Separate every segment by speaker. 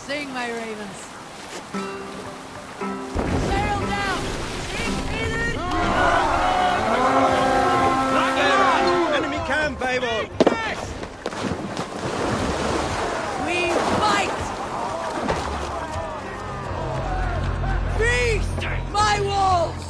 Speaker 1: Sing, my ravens. Sail down!
Speaker 2: Enemy camp, Babel!
Speaker 1: We fight! Feast, my wolves!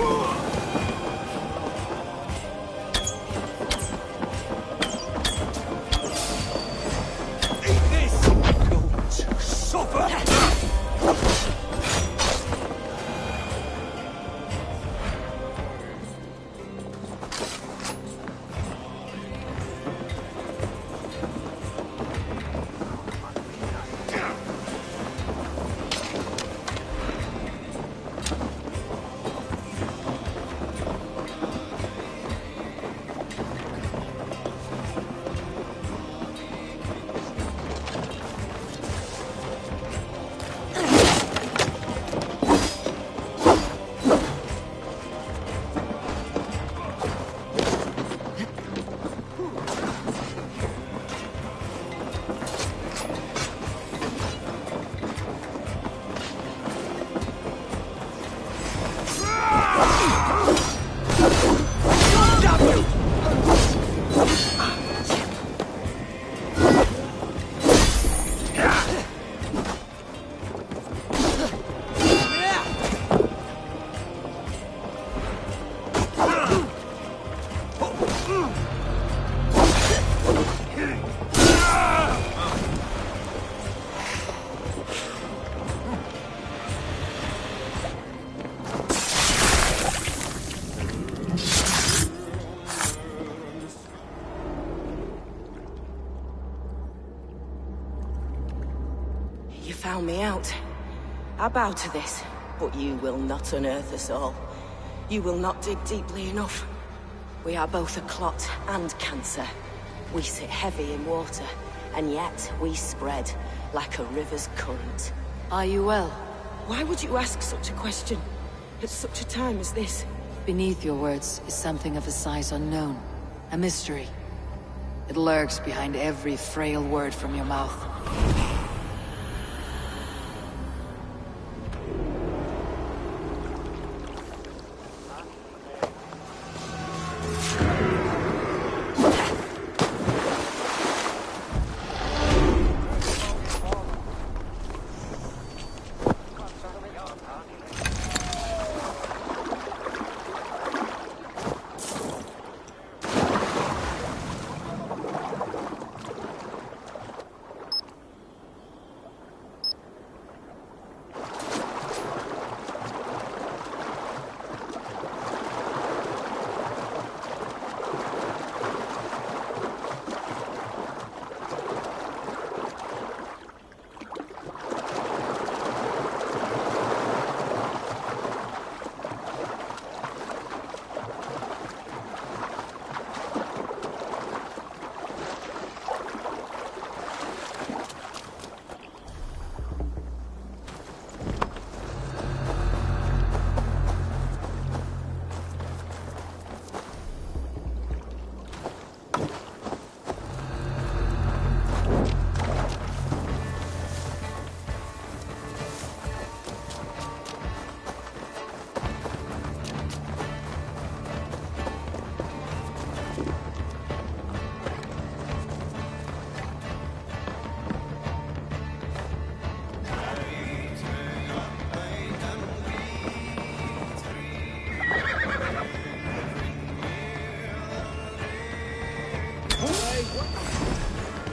Speaker 2: Whoa!
Speaker 3: You found me out. I bow to this, but you will not unearth us all. You will not dig deeply enough. We are both a clot and cancer. We sit heavy in water, and yet we spread like a river's current.
Speaker 1: Are you well?
Speaker 3: Why would you ask such a question at such a time as this?
Speaker 1: Beneath your words is something of a size unknown. A mystery. It lurks behind every frail word from your mouth.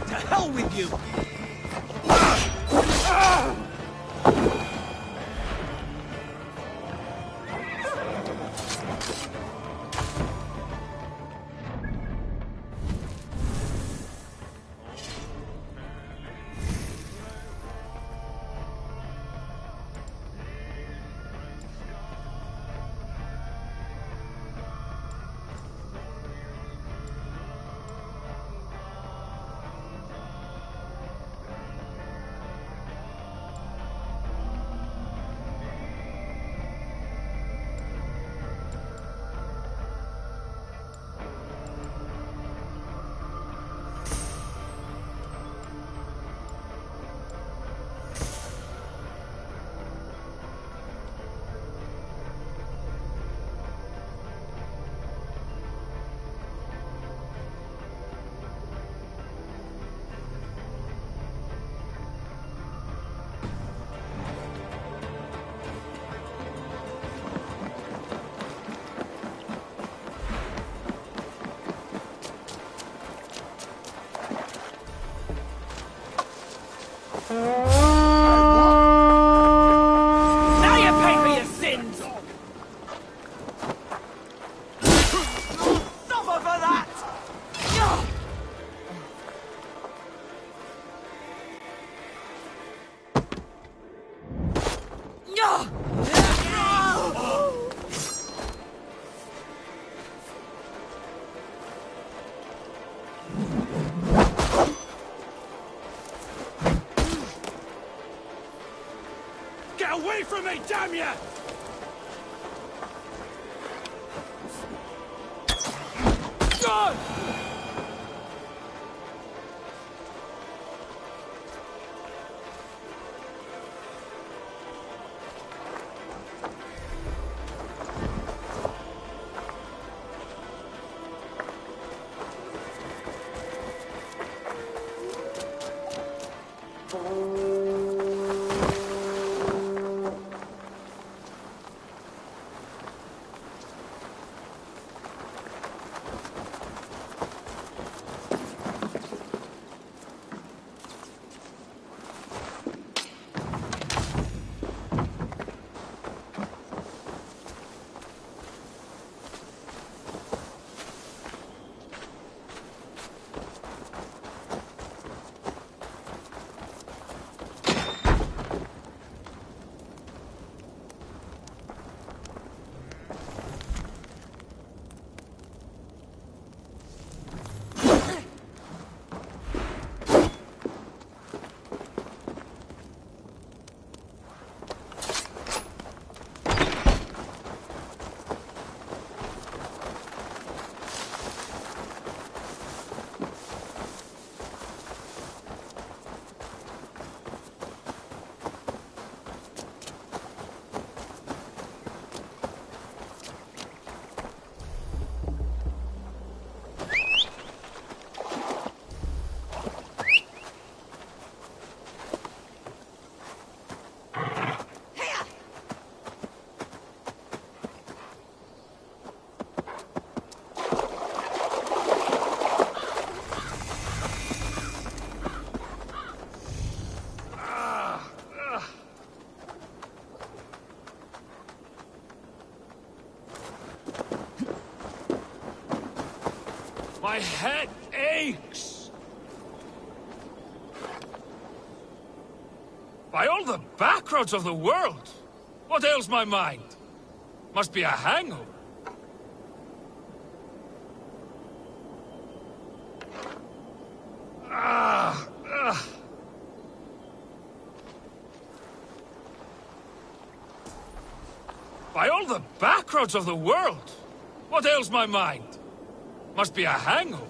Speaker 2: To hell with you! Now you pay for your sins! Suffer for that! Get away from me, damn ya! God! My head aches! By all the backroads of the world! What ails my mind? Must be a hangover. Ah! Ah! By all the backroads of the world! What ails my mind? Must be a hangover.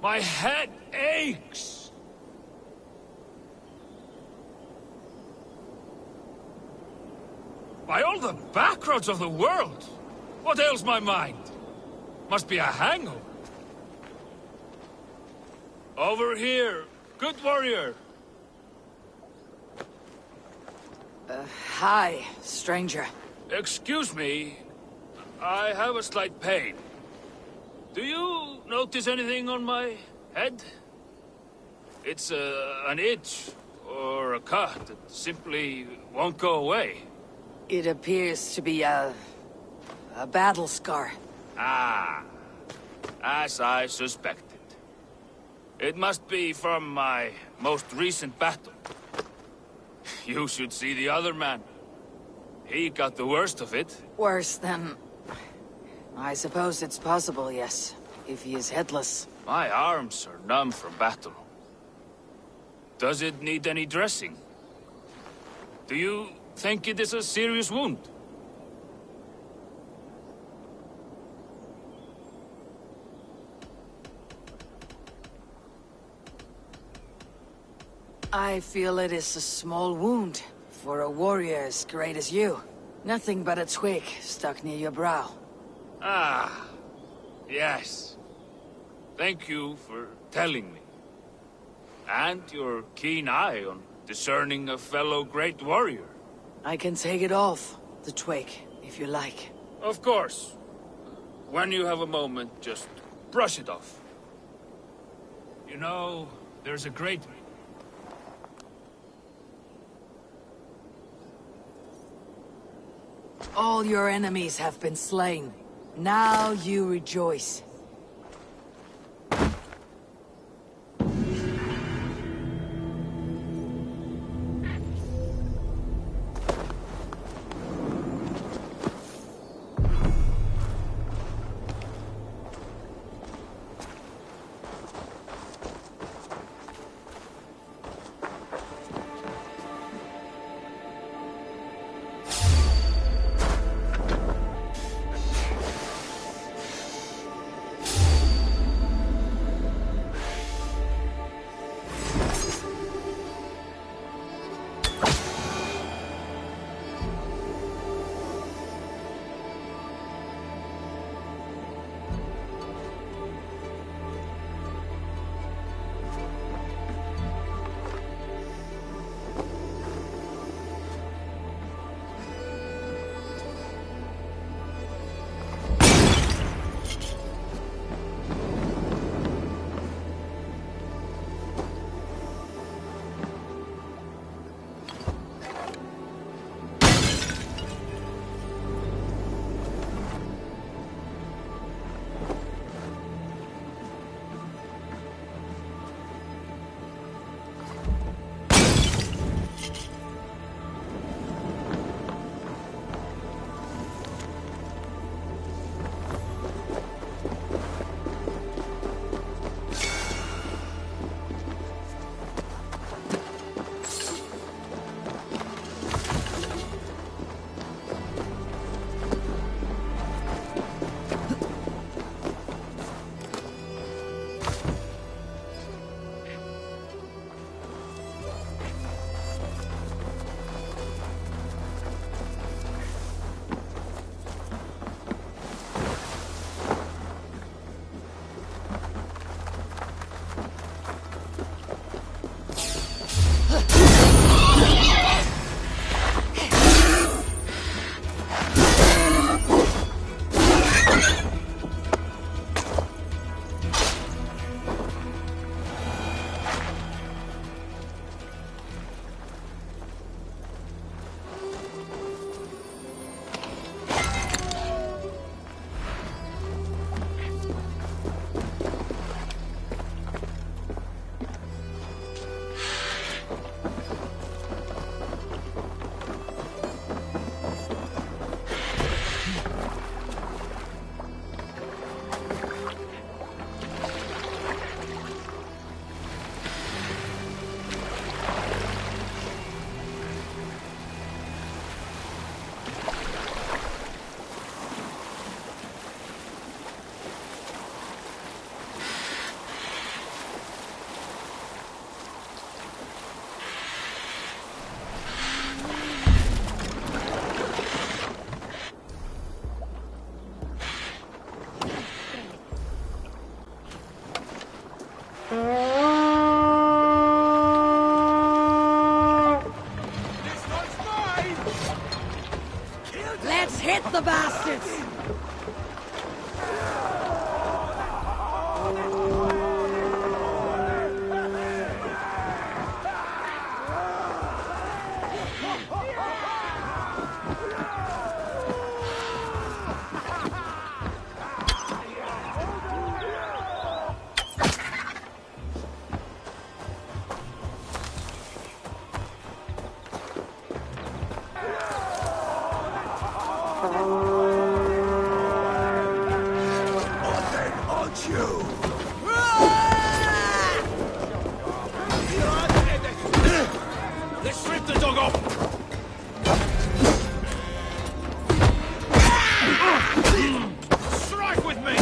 Speaker 2: My head aches! By all the backroads of the world! What ails my mind? Must be a hangover. Over here, good warrior.
Speaker 1: Hi, stranger.
Speaker 2: Excuse me, I have a slight pain. Do you notice anything on my head? It's an itch or a cut that simply won't go away.
Speaker 1: It appears to be a battle scar.
Speaker 2: Ah, as I suspected. It must be from my most recent battle. You should see the other man. He got the worst of it.
Speaker 1: Worse than... I suppose it's possible, yes. If he is headless.
Speaker 2: My arms are numb from battle. Does it need any dressing? Do you think it is a serious wound?
Speaker 1: I feel it is a small wound for a warrior as great as you. Nothing but a twig stuck near your brow.
Speaker 2: Ah, yes. Thank you for telling me. And your keen eye on discerning a fellow great warrior.
Speaker 1: I can take it off, the twig, if you like.
Speaker 2: Of course. When you have a moment, just brush it off. You know, there's a great...
Speaker 1: All your enemies have been slain. Now you rejoice. the bastards!
Speaker 2: Let's strip the dog off! Strike with me!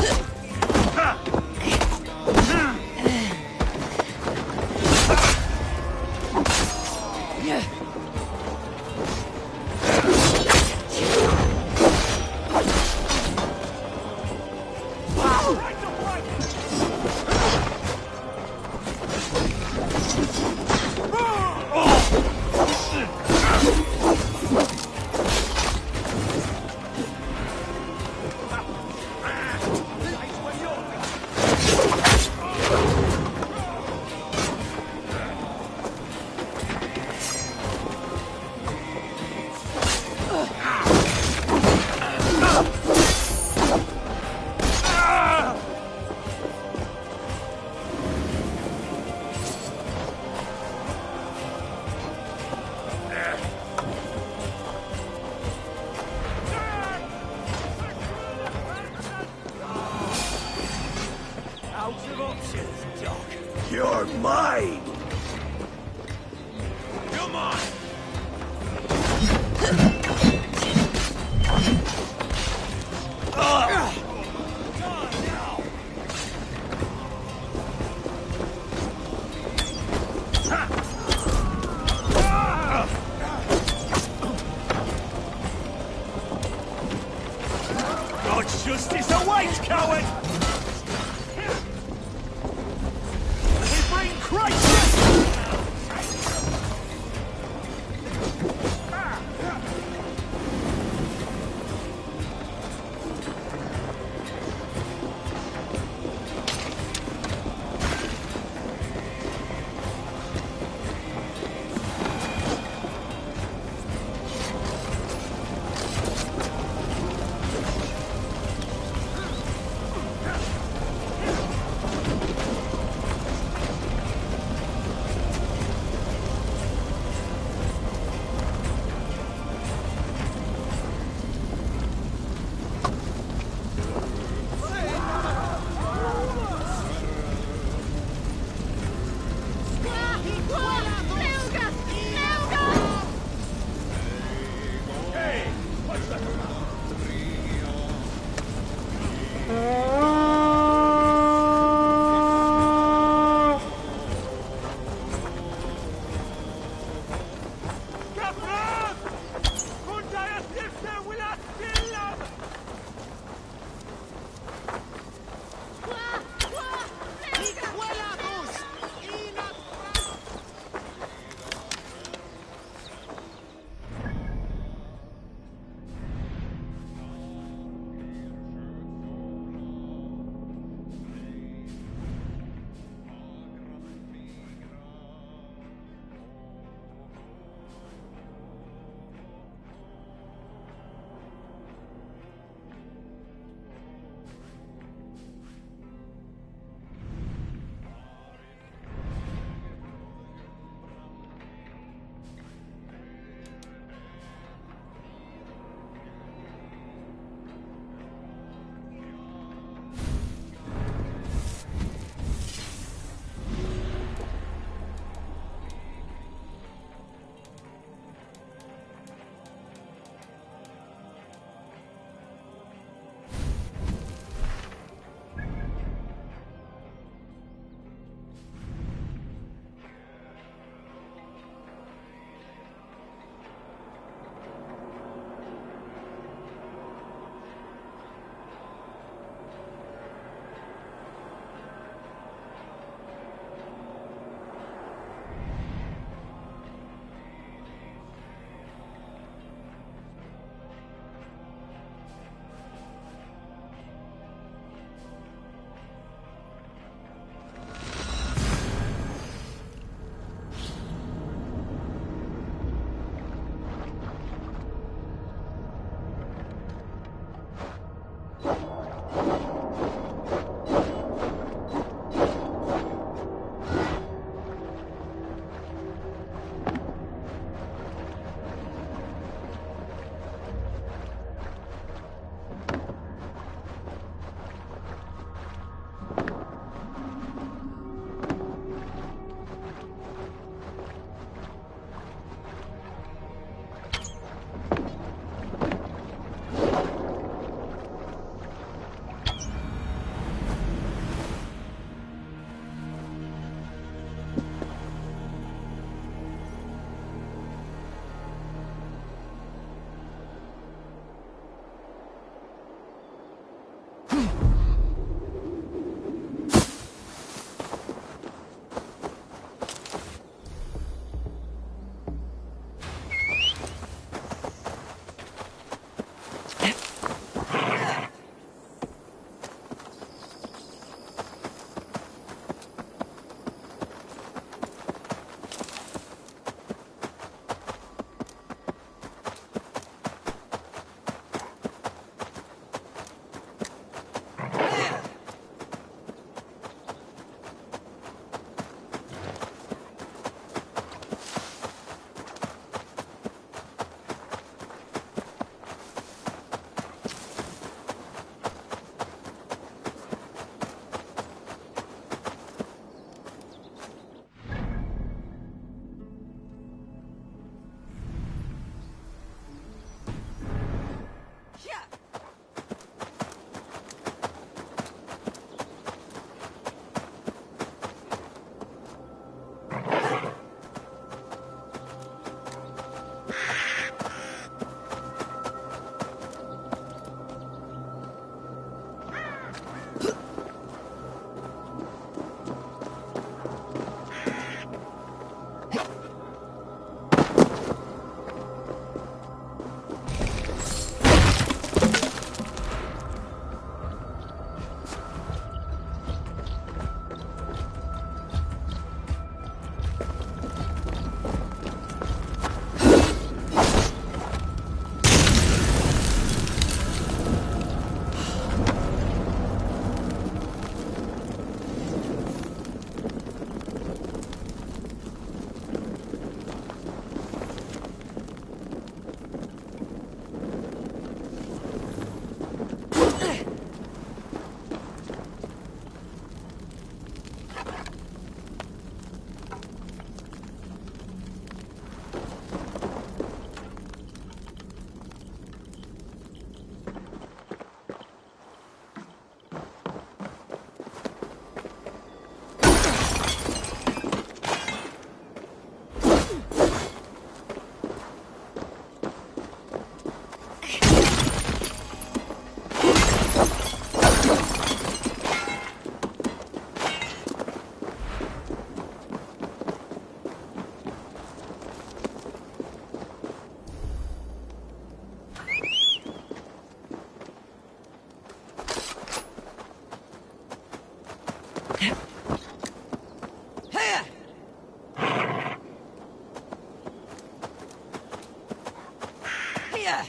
Speaker 4: Fire!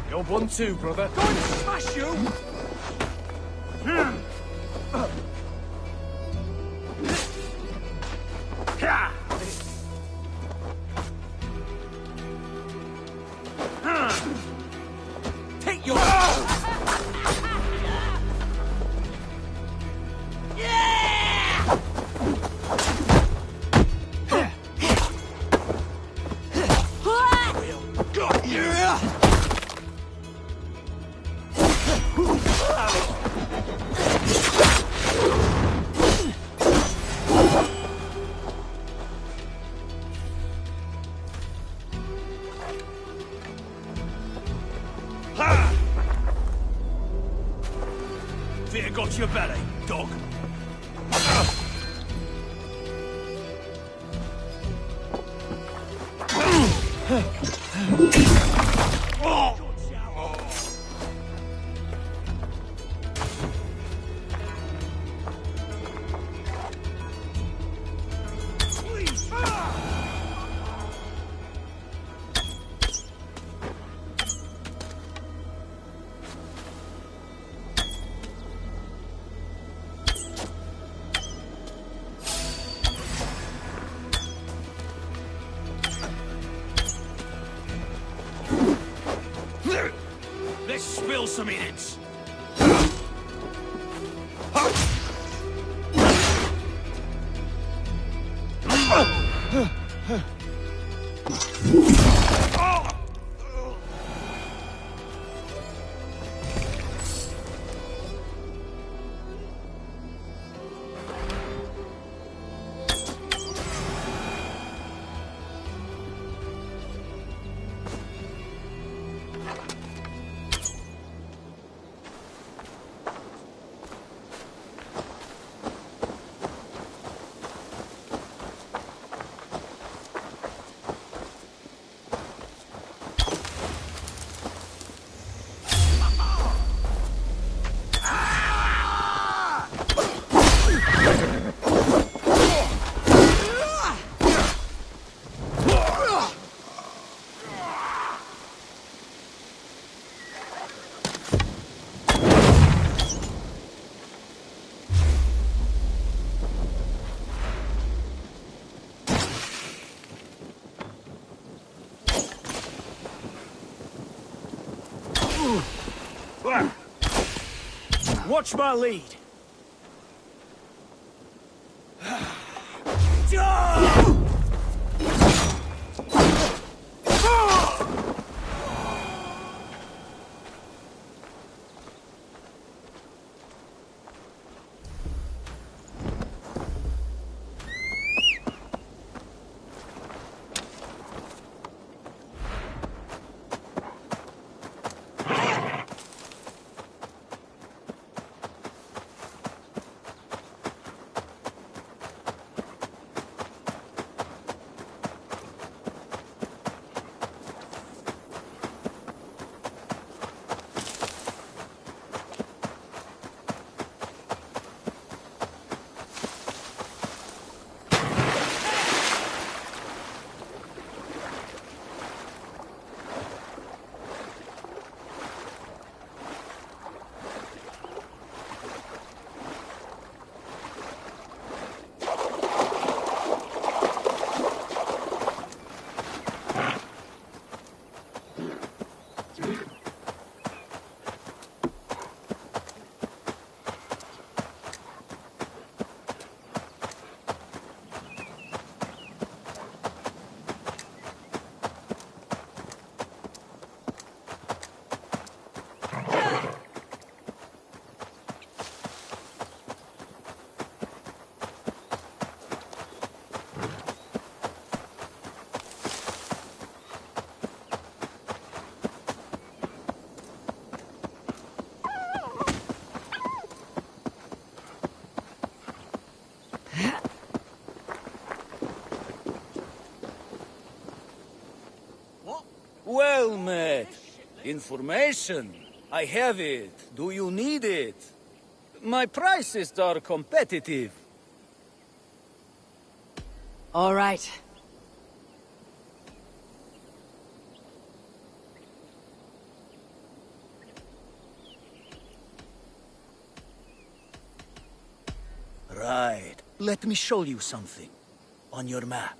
Speaker 5: You're 1-2, brother.
Speaker 4: Going to smash you! Take your...
Speaker 2: Fear got your belly, dog. Let's spill some innards.
Speaker 5: Watch my lead.
Speaker 6: Well met. Information. I have it. Do you need it? My prices are competitive.
Speaker 1: All right.
Speaker 6: Right. Let me show you something. On your map.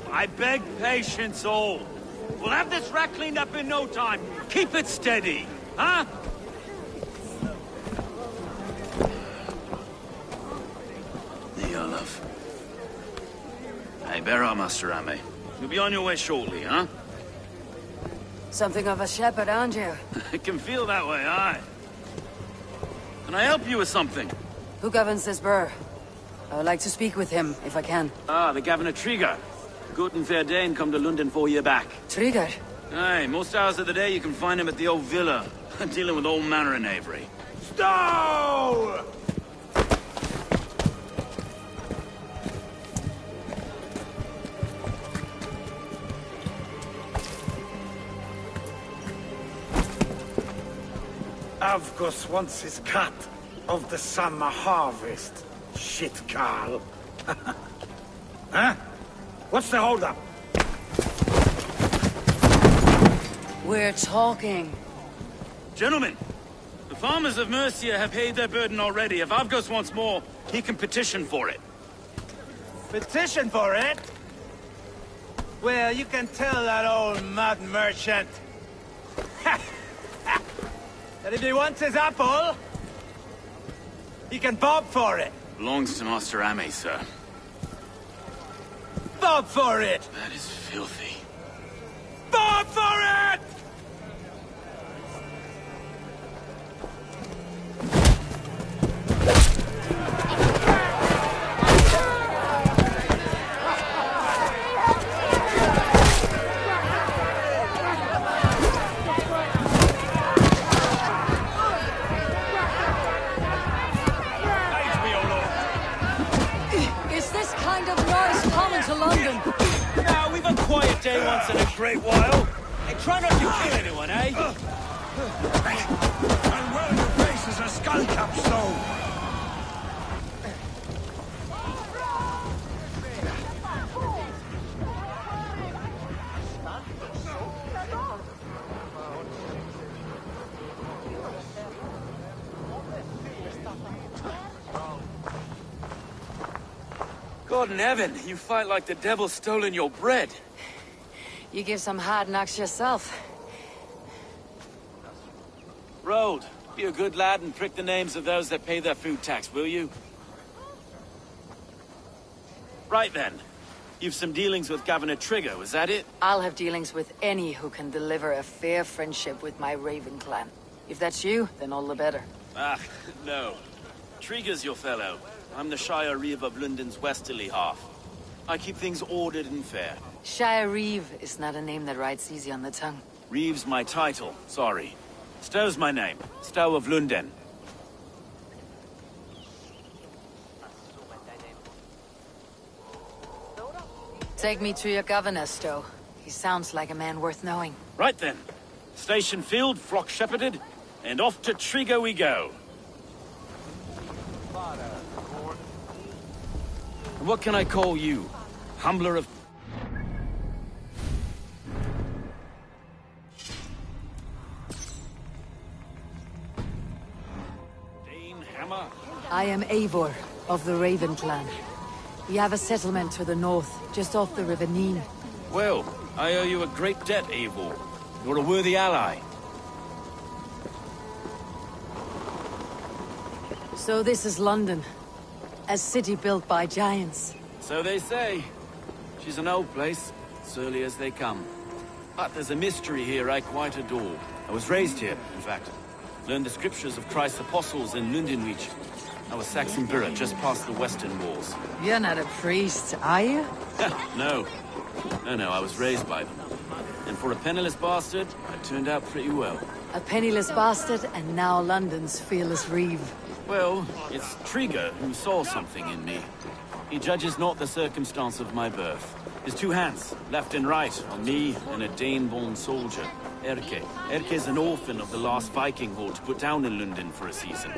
Speaker 7: I beg patience, all. We'll have this wreck cleaned up in no time. Keep it steady, huh?
Speaker 2: There you are, love. Hey, bear up, Master Ame. You'll be on your way shortly, huh?
Speaker 1: Something of a shepherd, aren't you?
Speaker 2: It can feel that way, aye. Can I help you with something?
Speaker 1: Who governs this burr? I would like to speak with him, if I can.
Speaker 2: Ah, the Governor Trigger. Good and fair Dane come to London 4 year back.
Speaker 1: Trigger?
Speaker 2: Aye, most hours of the day you can find him at the old villa, dealing with all manner of knavery.
Speaker 7: Stow!
Speaker 5: Avgus wants his cut of the summer harvest. Shit, Carl. Huh? What's the holdup?
Speaker 1: We're talking.
Speaker 2: Gentlemen, the farmers of Mercia have paid their burden already. If Avgos wants more, he can petition for it.
Speaker 7: Petition for it? Well, you can tell that old mud merchant that if he wants his apple, he can bob for it.
Speaker 2: Belongs to Master Ame, sir.
Speaker 7: Bob for it!
Speaker 2: That is filthy.
Speaker 7: Bob for it!
Speaker 1: Is this kind of noise common to London?
Speaker 7: Now, we've a quiet day once in a great while. Hey, try not to kill anyone, eh?
Speaker 5: And well, your face is a skull capstone.
Speaker 2: God in heaven, you fight like the devil's stolen your bread.
Speaker 1: You give some hard knocks yourself.
Speaker 2: Road, be a good lad and prick the names of those that pay their food tax, will you? Right then. You've some dealings with Governor Trigger, was that it?
Speaker 1: I'll have dealings with any who can deliver a fair friendship with my Raven clan. If that's you, then all the better.
Speaker 2: Ah, no. Trigger's your fellow. I'm the Shire Reeve of London's westerly half. I keep things ordered and fair.
Speaker 1: Shire Reeve is not a name that rides easy on the tongue.
Speaker 2: Reeve's my title, sorry. Stow's my name. Stow of London.
Speaker 1: Take me to your governor, Stow. He sounds like a man worth knowing.
Speaker 2: Right then. Station filled, flock shepherded, and off to Trigger we go. And what can I call you? Humbler of...
Speaker 7: Dane Hammer.
Speaker 1: I am Eivor of the Raven clan. We have a settlement to the north, just off the River Nene.
Speaker 7: Well, I owe you a great debt, Eivor. You're a worthy ally.
Speaker 1: So this is London. A city built by giants.
Speaker 7: So they say. She's an old place, surly as they come. But there's a mystery here I quite adore. I was raised here, in fact. Learned the scriptures of Christ's apostles in Lundenreach. I was Saxon Borough, just past the western walls.
Speaker 1: You're not a priest, are you?
Speaker 7: No. No, I was raised by them. And for a penniless bastard, I turned out pretty well.
Speaker 1: A penniless bastard, and now London's fearless reeve.
Speaker 7: Well, it's Trigger who saw something in me. He judges not the circumstance of my birth. His two hands, left and right, on me and a Dane-born soldier, Erke. Erke's an orphan of the last Viking horde put down in London for a season.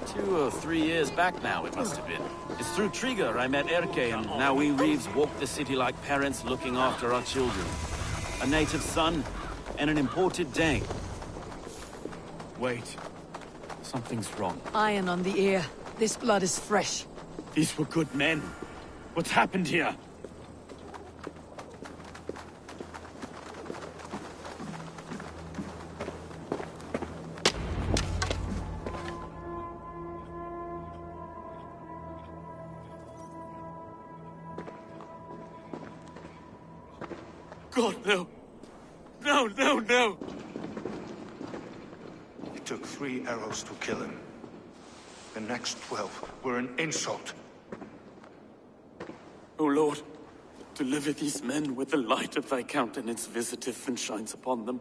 Speaker 7: 2 or 3 years back now, it must have been. It's through Trigger I met Erke, and now we Reeves walk the city like parents looking after our children. A native son, and an imported Dane. Wait. Something's wrong.
Speaker 1: Iron on the ear. This blood is fresh.
Speaker 7: These were good men. What's happened here? God, no. No.
Speaker 8: It took 3 arrows to kill him. The next 12 were an insult.
Speaker 9: O Lord, deliver these men with the light of thy countenance visiteth and shines upon them.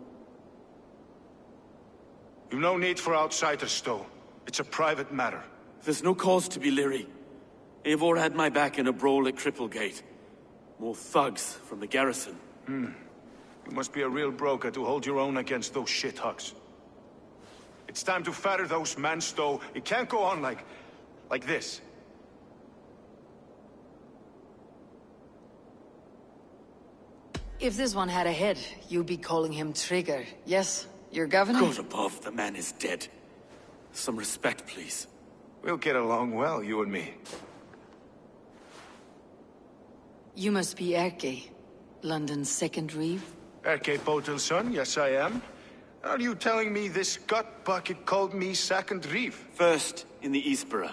Speaker 8: You've no need for outsiders, Stowe. It's a private matter.
Speaker 9: There's no cause to be leery. Eivor had my back in a brawl at Cripplegate. More thugs from the garrison.
Speaker 8: You must be a real broker to hold your own against those shithugs. It's time to fetter those men, Stowe. It can't go on like this.
Speaker 1: If this one had a head, you'd be calling him Trigger. Yes, your governor?
Speaker 9: God above, the man is dead. Some respect, please.
Speaker 8: We'll get along well, you and me.
Speaker 1: You must be Erke, London's second reeve.
Speaker 8: Erke Botel's son, yes I am. Are you telling me this gut bucket called me second reeve?
Speaker 9: First in the Eastborough,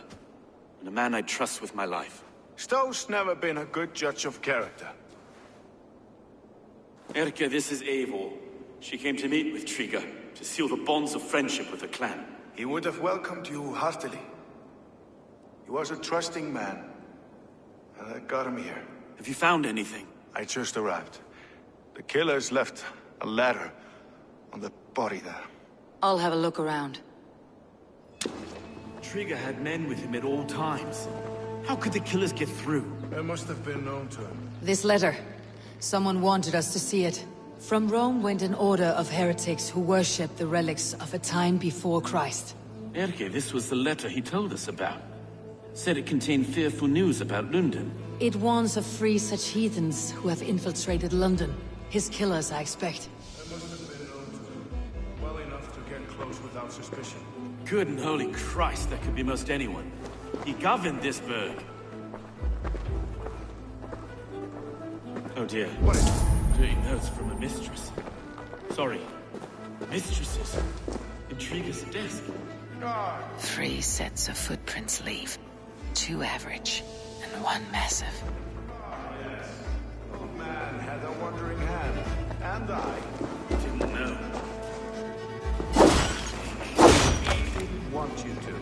Speaker 9: and a man I trust with my life.
Speaker 8: Stowe's never been a good judge of character.
Speaker 9: Erke, this is Eivor. She came to meet with Trigger, to seal the bonds of friendship with the clan.
Speaker 8: He would have welcomed you heartily. He was a trusting man, and I got him here.
Speaker 9: Have you found anything?
Speaker 8: I just arrived. The killers left a ladder on the body there.
Speaker 1: I'll have a look around.
Speaker 9: Trigger had men with him at all times. How could the killers get through?
Speaker 8: They must have been known to him.
Speaker 1: This letter. Someone wanted us to see it. From Rome went an order of heretics who worshipped the relics of a time before Christ.
Speaker 9: Erke, this was the letter he told us about. Said it contained fearful news about London.
Speaker 1: It warns of free such heathens who have infiltrated London. His killers, I expect.
Speaker 8: They must have been known to him. Well enough to get close without suspicion.
Speaker 9: Good and holy Christ, that could be most anyone. He governed this burg. Oh dear.
Speaker 8: What is it?
Speaker 9: Dirty notes from a mistress. Sorry. Mistresses. Intriguer's desk.
Speaker 1: 3 sets of footprints leave. 2 average, and 1 massive.
Speaker 8: Yes. Old man had a wandering hand. And I.
Speaker 9: Didn't know.
Speaker 8: He didn't want you to.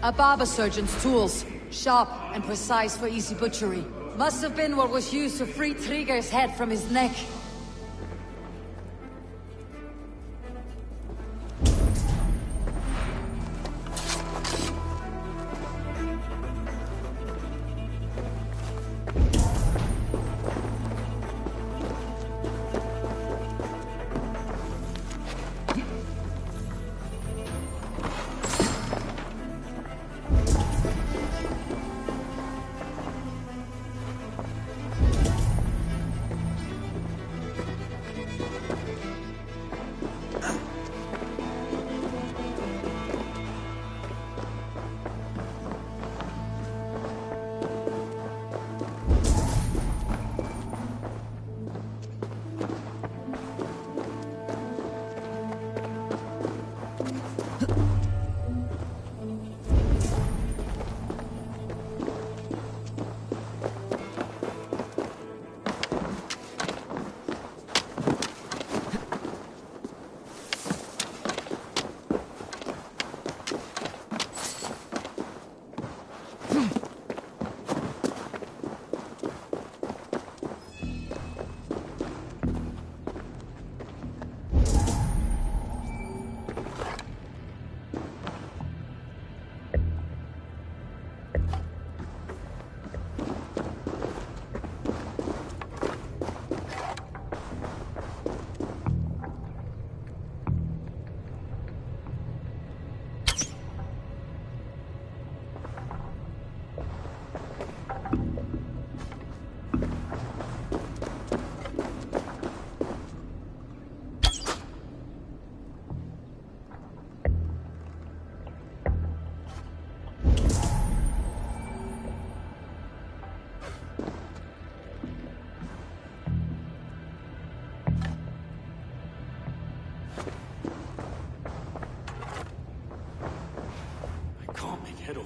Speaker 1: A barber surgeon's tools. Sharp and precise for easy butchery. Must have been what was used to free Trigger's head from his neck.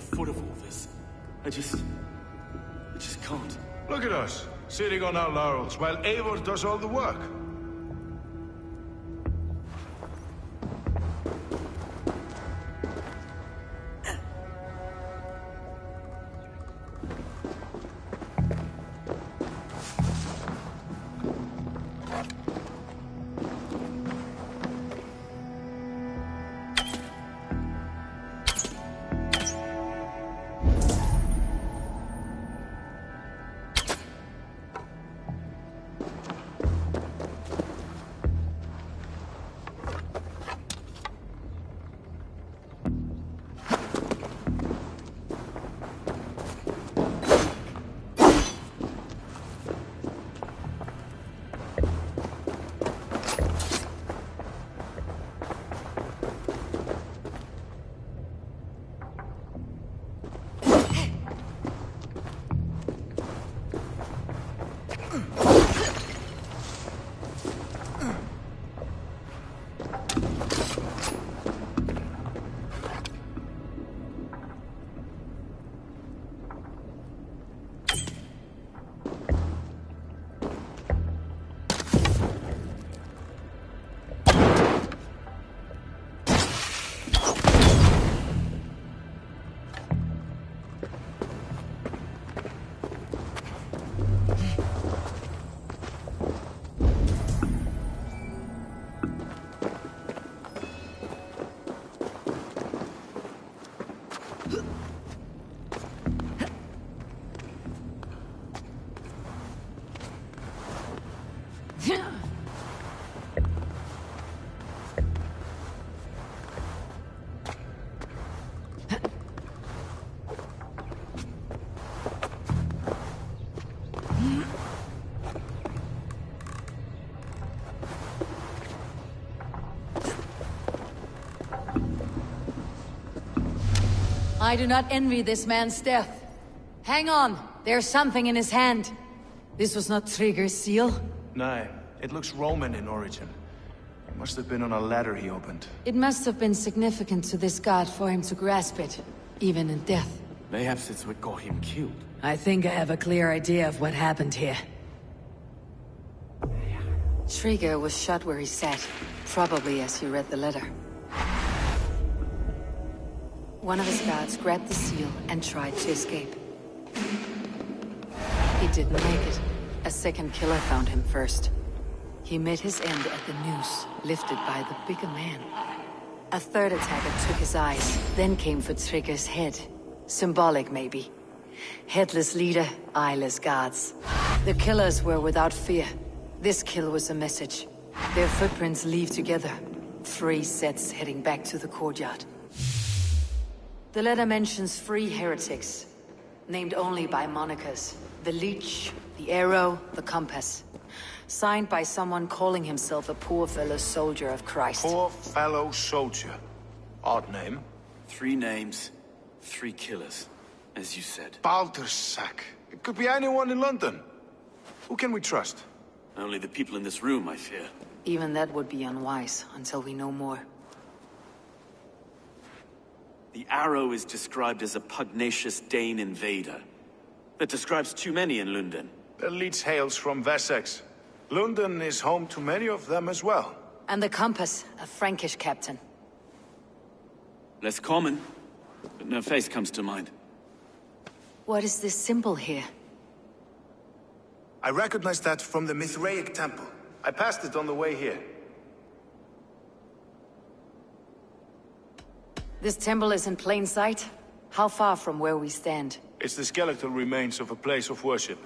Speaker 9: foot of all this. I just can't.
Speaker 8: Look at us, sitting on our laurels while Eivor does all the work.
Speaker 1: I do not envy this man's death. Hang on, there's something in his hand. This was not Trigger's seal.
Speaker 8: No, it looks Roman in origin. It must have been on a ladder he opened.
Speaker 1: It must have been significant to this god for him to grasp it, even in death.
Speaker 9: Perhaps it's what got him killed.
Speaker 1: I think I have a clear idea of what happened here. Trigger was shot where he sat, probably as he read the letter. One of his guards grabbed the seal and tried to escape. He didn't make it. A second killer found him first. He met his end at the noose, lifted by the bigger man. A third attacker took his eyes, then came for Trigger's head. Symbolic, maybe. Headless leader, eyeless guards. The killers were without fear. This kill was a message. Their footprints leave together. 3 sets heading back to the courtyard. The letter mentions 3 heretics, named only by monikers. The Leech, the Arrow, the Compass. Signed by someone calling himself a poor fellow soldier of Christ.
Speaker 8: Poor fellow soldier. Odd name.
Speaker 9: 3 names, 3 killers, as you said.
Speaker 8: Baldersack. It could be anyone in London. Who can we trust?
Speaker 9: Only the people in this room, I fear.
Speaker 1: Even that would be unwise, until we know more.
Speaker 9: The Arrow is described as a pugnacious Dane invader. That describes too many in London.
Speaker 8: The Leech hails from Wessex. London is home to many of them as well.
Speaker 1: And the Compass, a Frankish captain.
Speaker 9: Less common, but no face comes to mind.
Speaker 1: What is this symbol here?
Speaker 8: I recognize that from the Mithraic temple. I passed it on the way here.
Speaker 1: This temple is in plain sight? How far from where we stand?
Speaker 8: It's the skeletal remains of a place of worship.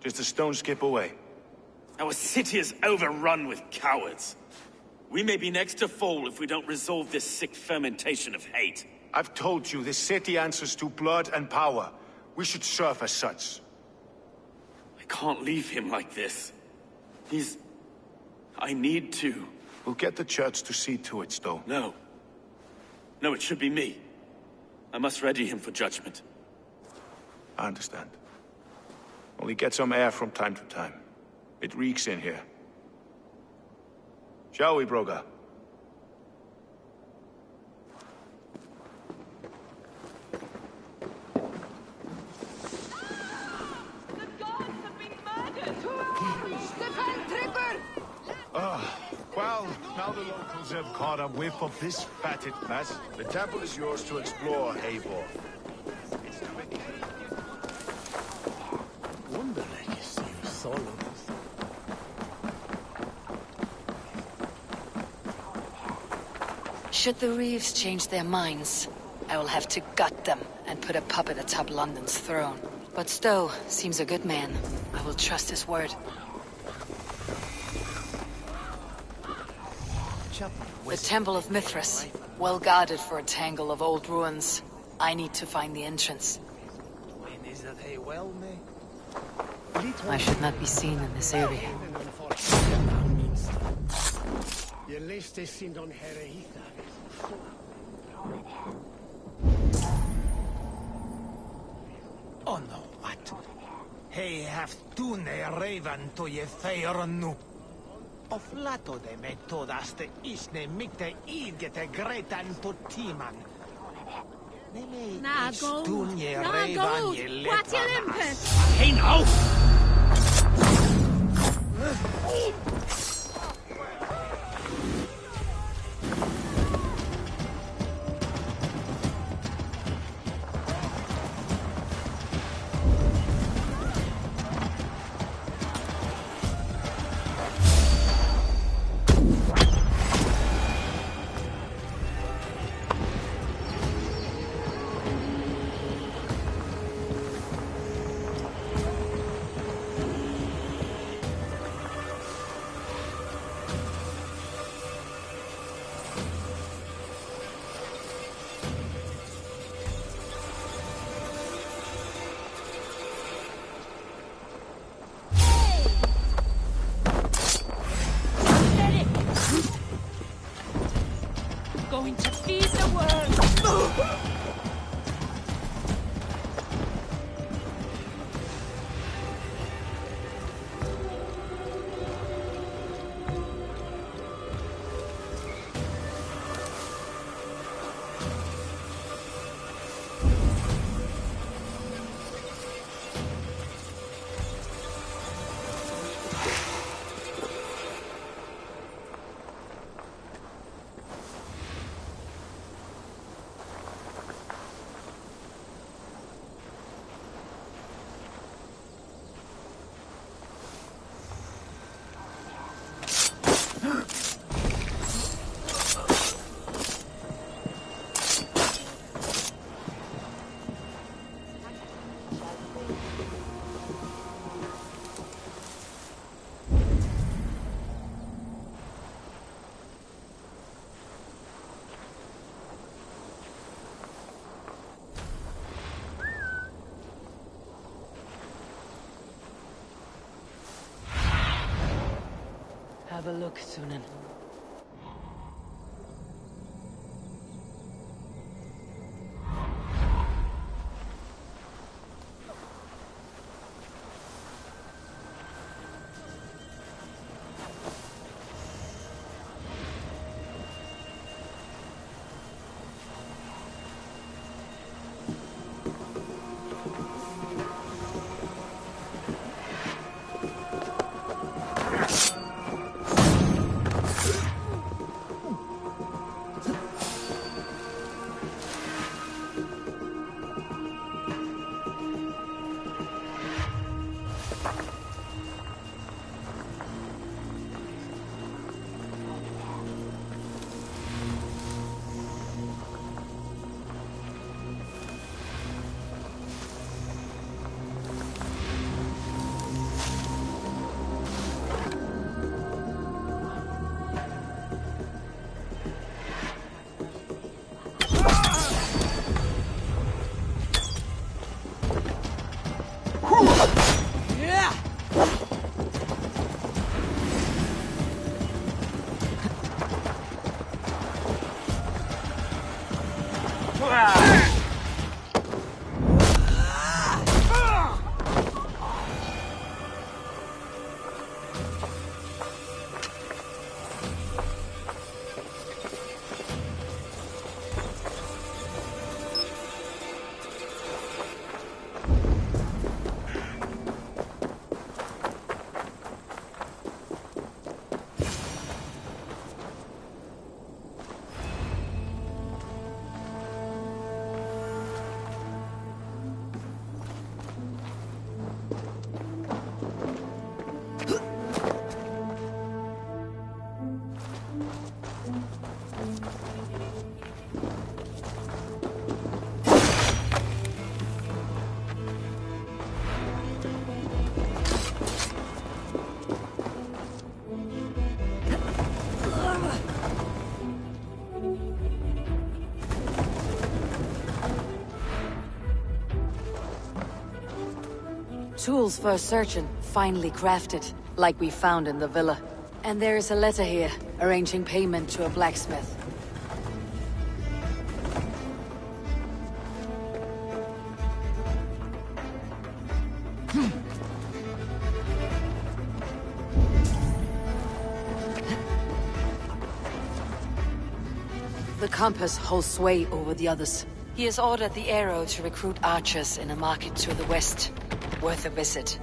Speaker 8: Just a stone's skip away.
Speaker 9: Our city is overrun with cowards. We may be next to fall if we don't resolve this sick fermentation of hate.
Speaker 8: I've told you, this city answers to blood and power. We should serve as such.
Speaker 9: I can't leave him like this. I need to.
Speaker 8: We'll get the church to see to it, Stowe.
Speaker 9: No. No, it should be me. I must ready him for judgment.
Speaker 8: I understand. Only get some air from time to time. It reeks in here. Shall we, Broga? Well, now the locals have caught a whiff of this fatted mess. The temple is yours to explore, Eivor.
Speaker 1: Should the Reeves change their minds, I will have to gut them and put a puppet atop London's throne. But Stowe seems a good man. I will trust his word. The Temple of Mithras, well guarded for a tangle of old ruins. I need to find the entrance. I should not be seen in this area.
Speaker 4: Oh no, what? Hey, have tune raven to ye fair nu. Of lato de metodas de isne mikte idgete gretan putiman.
Speaker 10: Na go,
Speaker 4: What's your
Speaker 10: limpet?
Speaker 4: Hey now!
Speaker 10: Going to feed the world.
Speaker 1: Have a look, Sunan. Tools for searching, finely crafted, like we found in the villa. And there is a letter here, arranging payment to a blacksmith. The compass holds sway over the others. He has ordered the arrow to recruit archers in a market to the west. Worth a visit.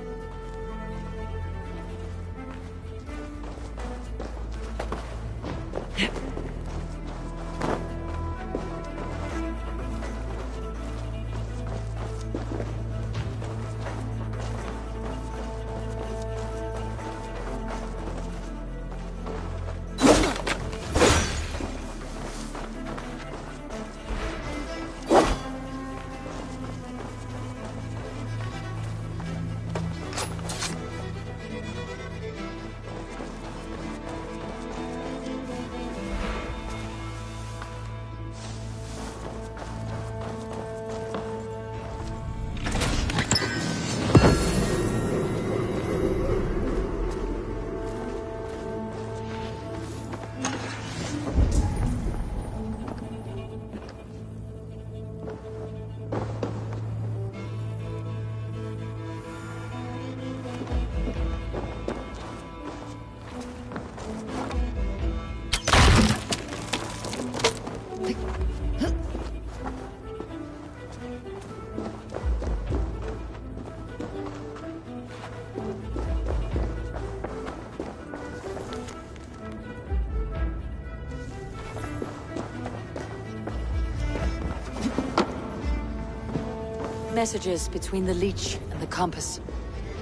Speaker 1: Messages between the leech and the compass.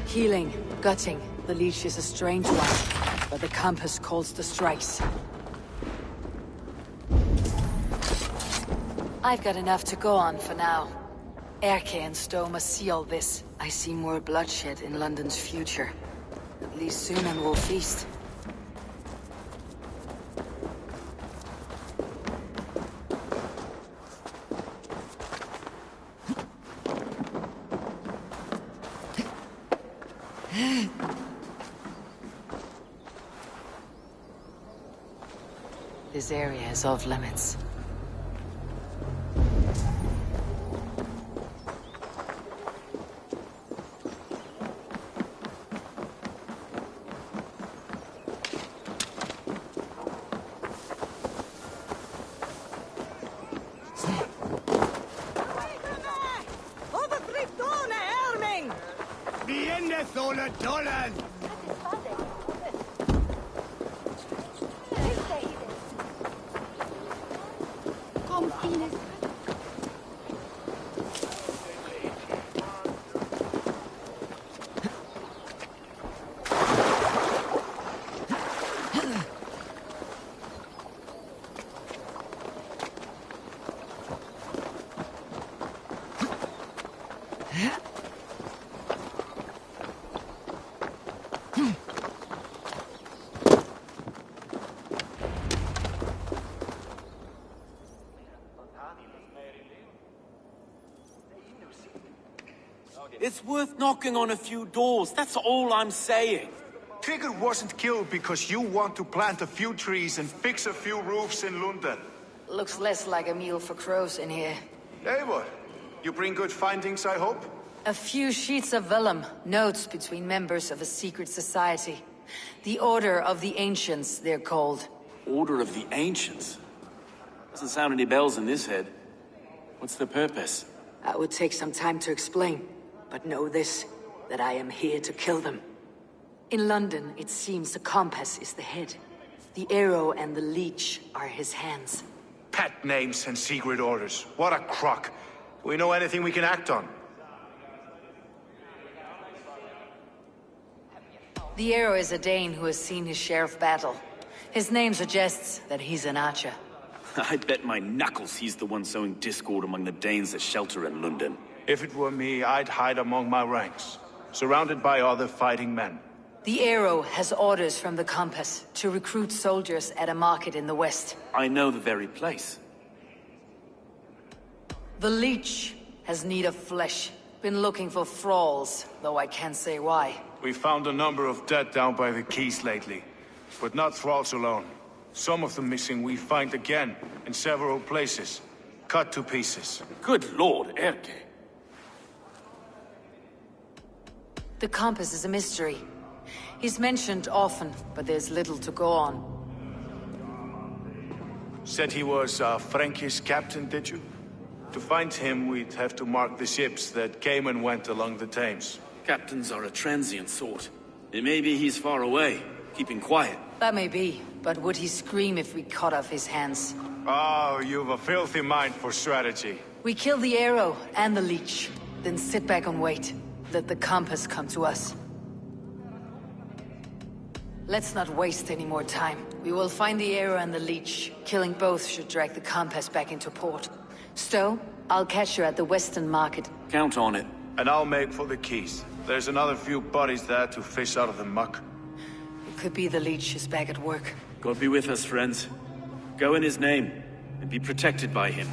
Speaker 1: Healing, gutting. The leech is a strange one, but the compass calls the strikes. I've got enough to go on for now. Erke and Stowe must see all this. I see more bloodshed in London's future. At least soon and we'll feast. This area is off limits.
Speaker 9: It's worth knocking on a few doors, that's all I'm saying.
Speaker 8: Trigger wasn't killed because you want to plant a few trees and fix a few roofs in London.
Speaker 1: Looks less like a meal for crows in here.
Speaker 8: Hey, what? You bring good findings, I hope?
Speaker 1: A few sheets of vellum, notes between members of a secret society. The Order of the Ancients, they're called.
Speaker 9: Order of the Ancients? Doesn't sound any bells in this head. What's the purpose?
Speaker 1: That would take some time to explain. But know this, that I am here to kill them. In London, it seems the compass is the head. The arrow and the leech are his hands.
Speaker 8: Pet names and secret orders. What a crock. Do we know anything we can act on?
Speaker 1: The arrow is a Dane who has seen his share of battle. His name suggests that he's an archer.
Speaker 9: I bet my knuckles he's the one sowing discord among the Danes that shelter in London.
Speaker 8: If it were me, I'd hide among my ranks, surrounded by other fighting men.
Speaker 1: The arrow has orders from the compass to recruit soldiers at a market in the west.
Speaker 9: I know the very place.
Speaker 1: The leech has need of flesh, Been looking for thralls, though I can't say why.
Speaker 8: We found a number of dead down by the quays lately. But not thralls alone. Some of the missing we find again, in several places. Cut to pieces.
Speaker 9: Good lord, Erke.
Speaker 1: The compass is a mystery. He's mentioned often, but there's little to go on.
Speaker 8: Said he was a Frankish captain, did you? To find him, we'd have to mark the ships that came and went along the Thames.
Speaker 9: Captains are a transient sort. It may be he's far away, keeping quiet.
Speaker 1: That may be, but would he scream if we cut off his hands?
Speaker 8: Oh, you've a filthy mind for strategy.
Speaker 1: We kill the arrow and the leech, then sit back and wait. Let the compass come to us. Let's not waste any more time. We will find the arrow and the leech. Killing both should drag the compass back into port. Stowe, I'll catch you at the Western Market.
Speaker 9: Count on it.
Speaker 8: And I'll make for the quays. There's another few bodies there to fish out of the muck.
Speaker 1: It could be the leech is back at work.
Speaker 9: God be with us, friends. Go in his name, and be protected by him.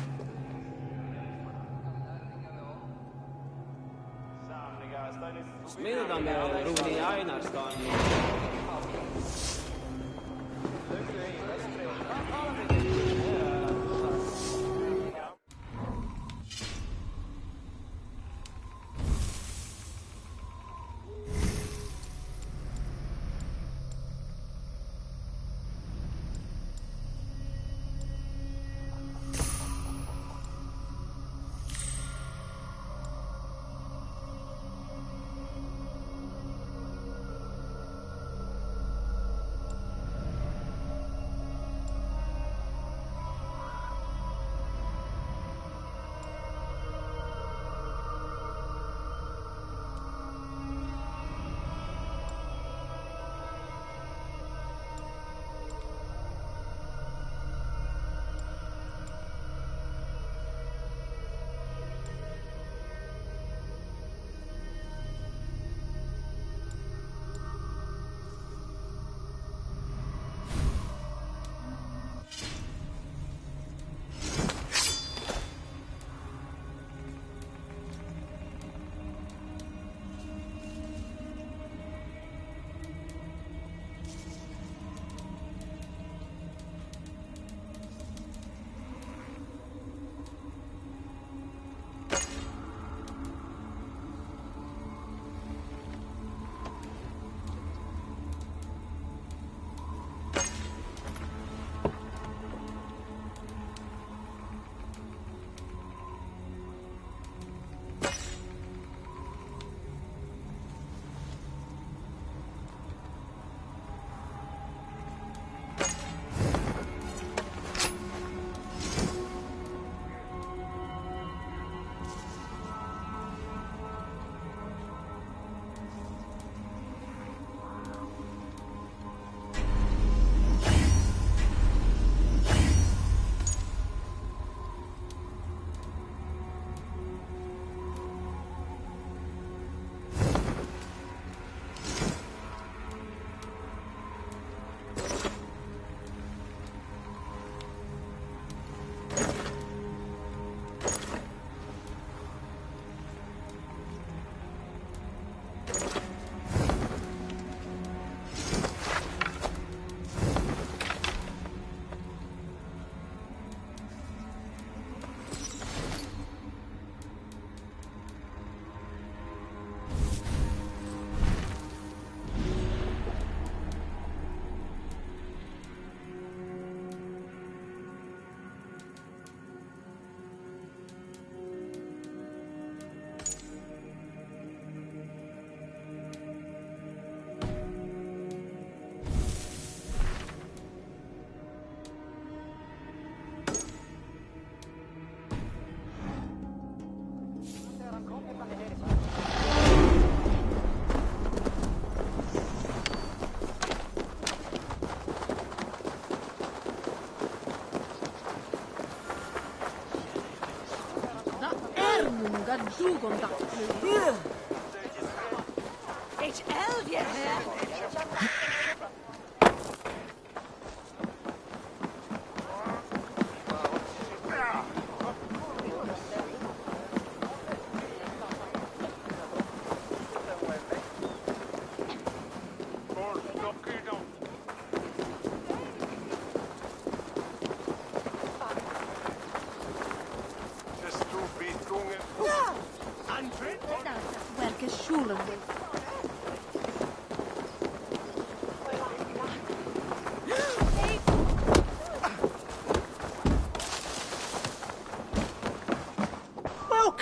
Speaker 10: It's Elvia here.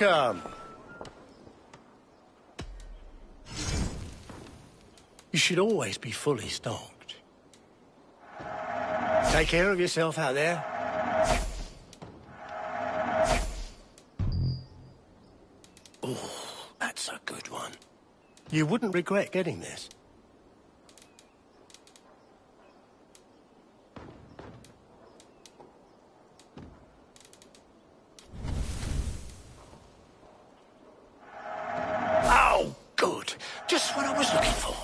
Speaker 11: Welcome. You should always be fully stocked. Take care of yourself out there. Oh, that's a good one. You wouldn't regret getting this. Oh, good. Just what I was looking for.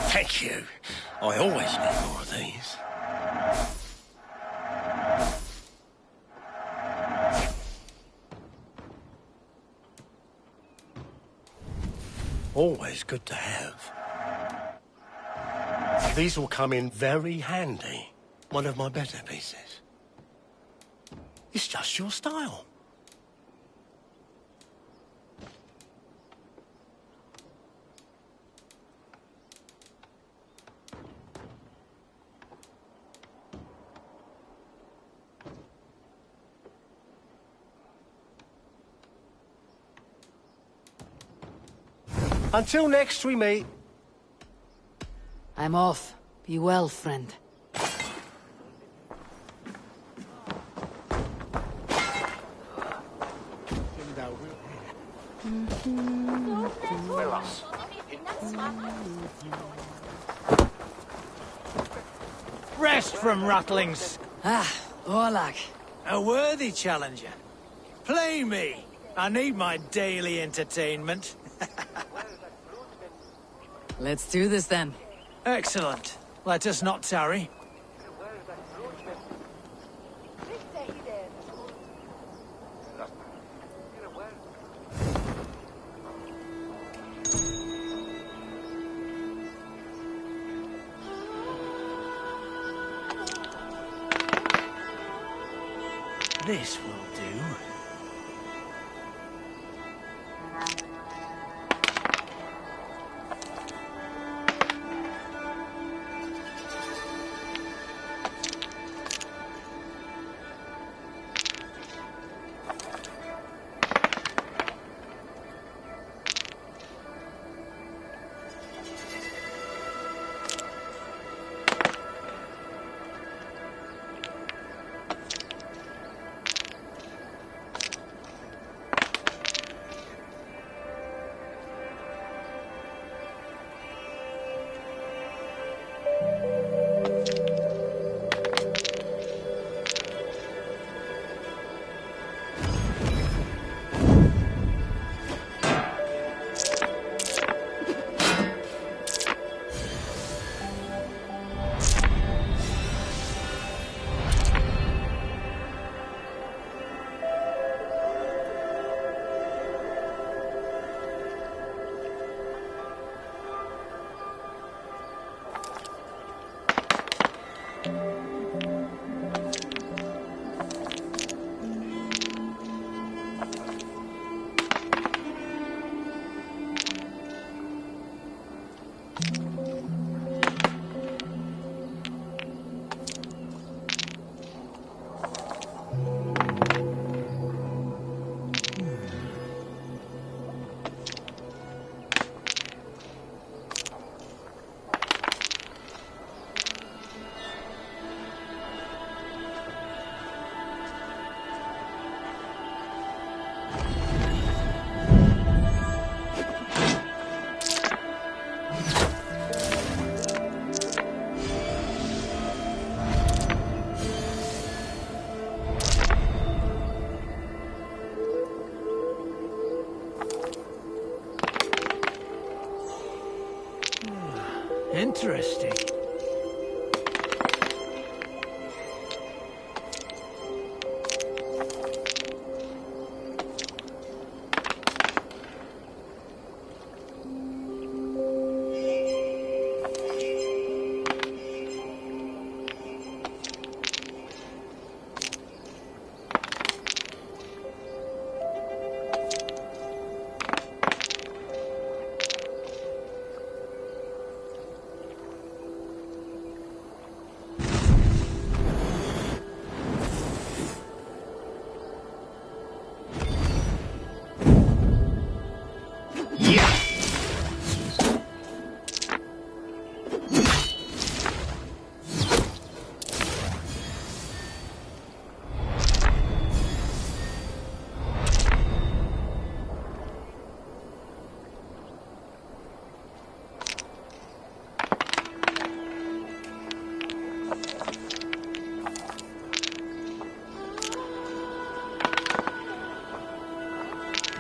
Speaker 11: Thank you. I always need more of these. Always good to have. These will come in very handy. One of my better pieces. It's just your style. Until next we meet.
Speaker 1: I'm off. Be well, friend.
Speaker 4: Rest from rattlings.
Speaker 1: Ah, Orlak.
Speaker 4: A worthy challenger. Play me. I need my daily entertainment.
Speaker 1: Let's do this then.
Speaker 4: Excellent. Let us not tarry. This will do. Interesting.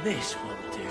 Speaker 11: This will do.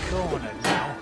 Speaker 4: cornered now.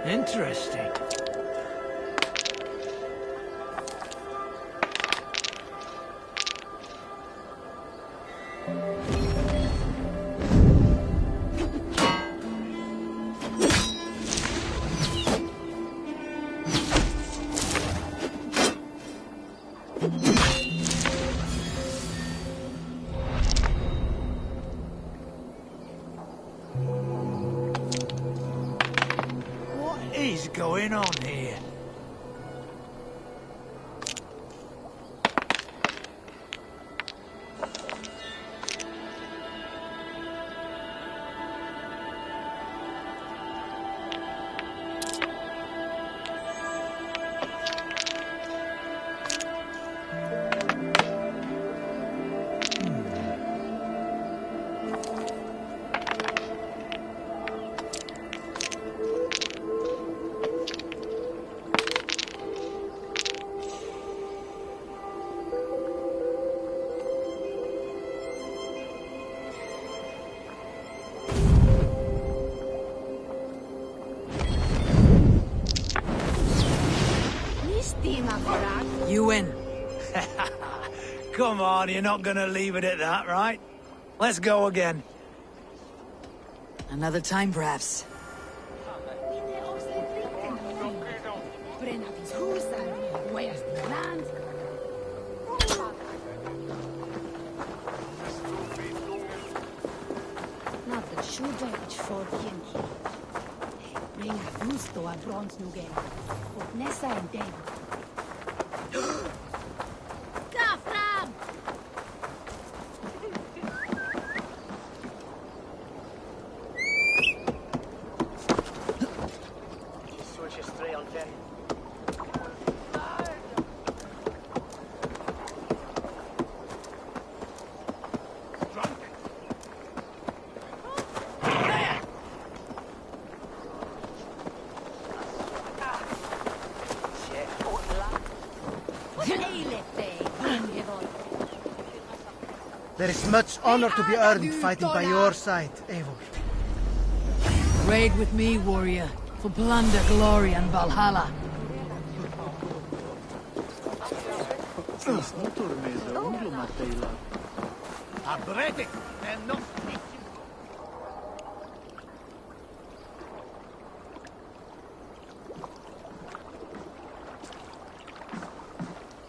Speaker 4: Interesting. What is going on here?
Speaker 1: You win.
Speaker 4: Come on, you're not gonna leave it at that, right? Let's go again.
Speaker 1: Another time, perhaps.
Speaker 10: Where's the land? Not the shudage for Yankee. Bring a gusto a bronze nugen. But Nessa and Dave. Kafram!
Speaker 12: There is much honor to be earned fighting by your side, Eivor.
Speaker 1: Raid with me, warrior, for plunder, glory, and Valhalla.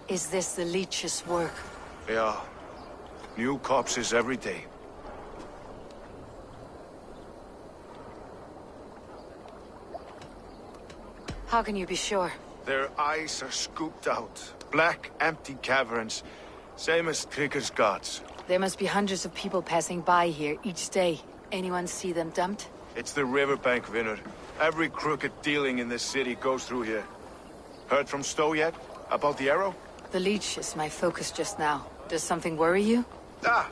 Speaker 1: Is this the leech's work?
Speaker 8: Yeah. New corpses every day.
Speaker 1: How can you be sure?
Speaker 8: Their eyes are scooped out. Black, empty caverns. Same as Trigger's gods.
Speaker 1: There must be hundreds of people passing by here each day. Anyone see them dumped?
Speaker 8: It's the riverbank, Vinner. Every crooked dealing in this city goes through here. Heard from Stowe yet? About the arrow?
Speaker 1: The leech is my focus just now. Does something worry you?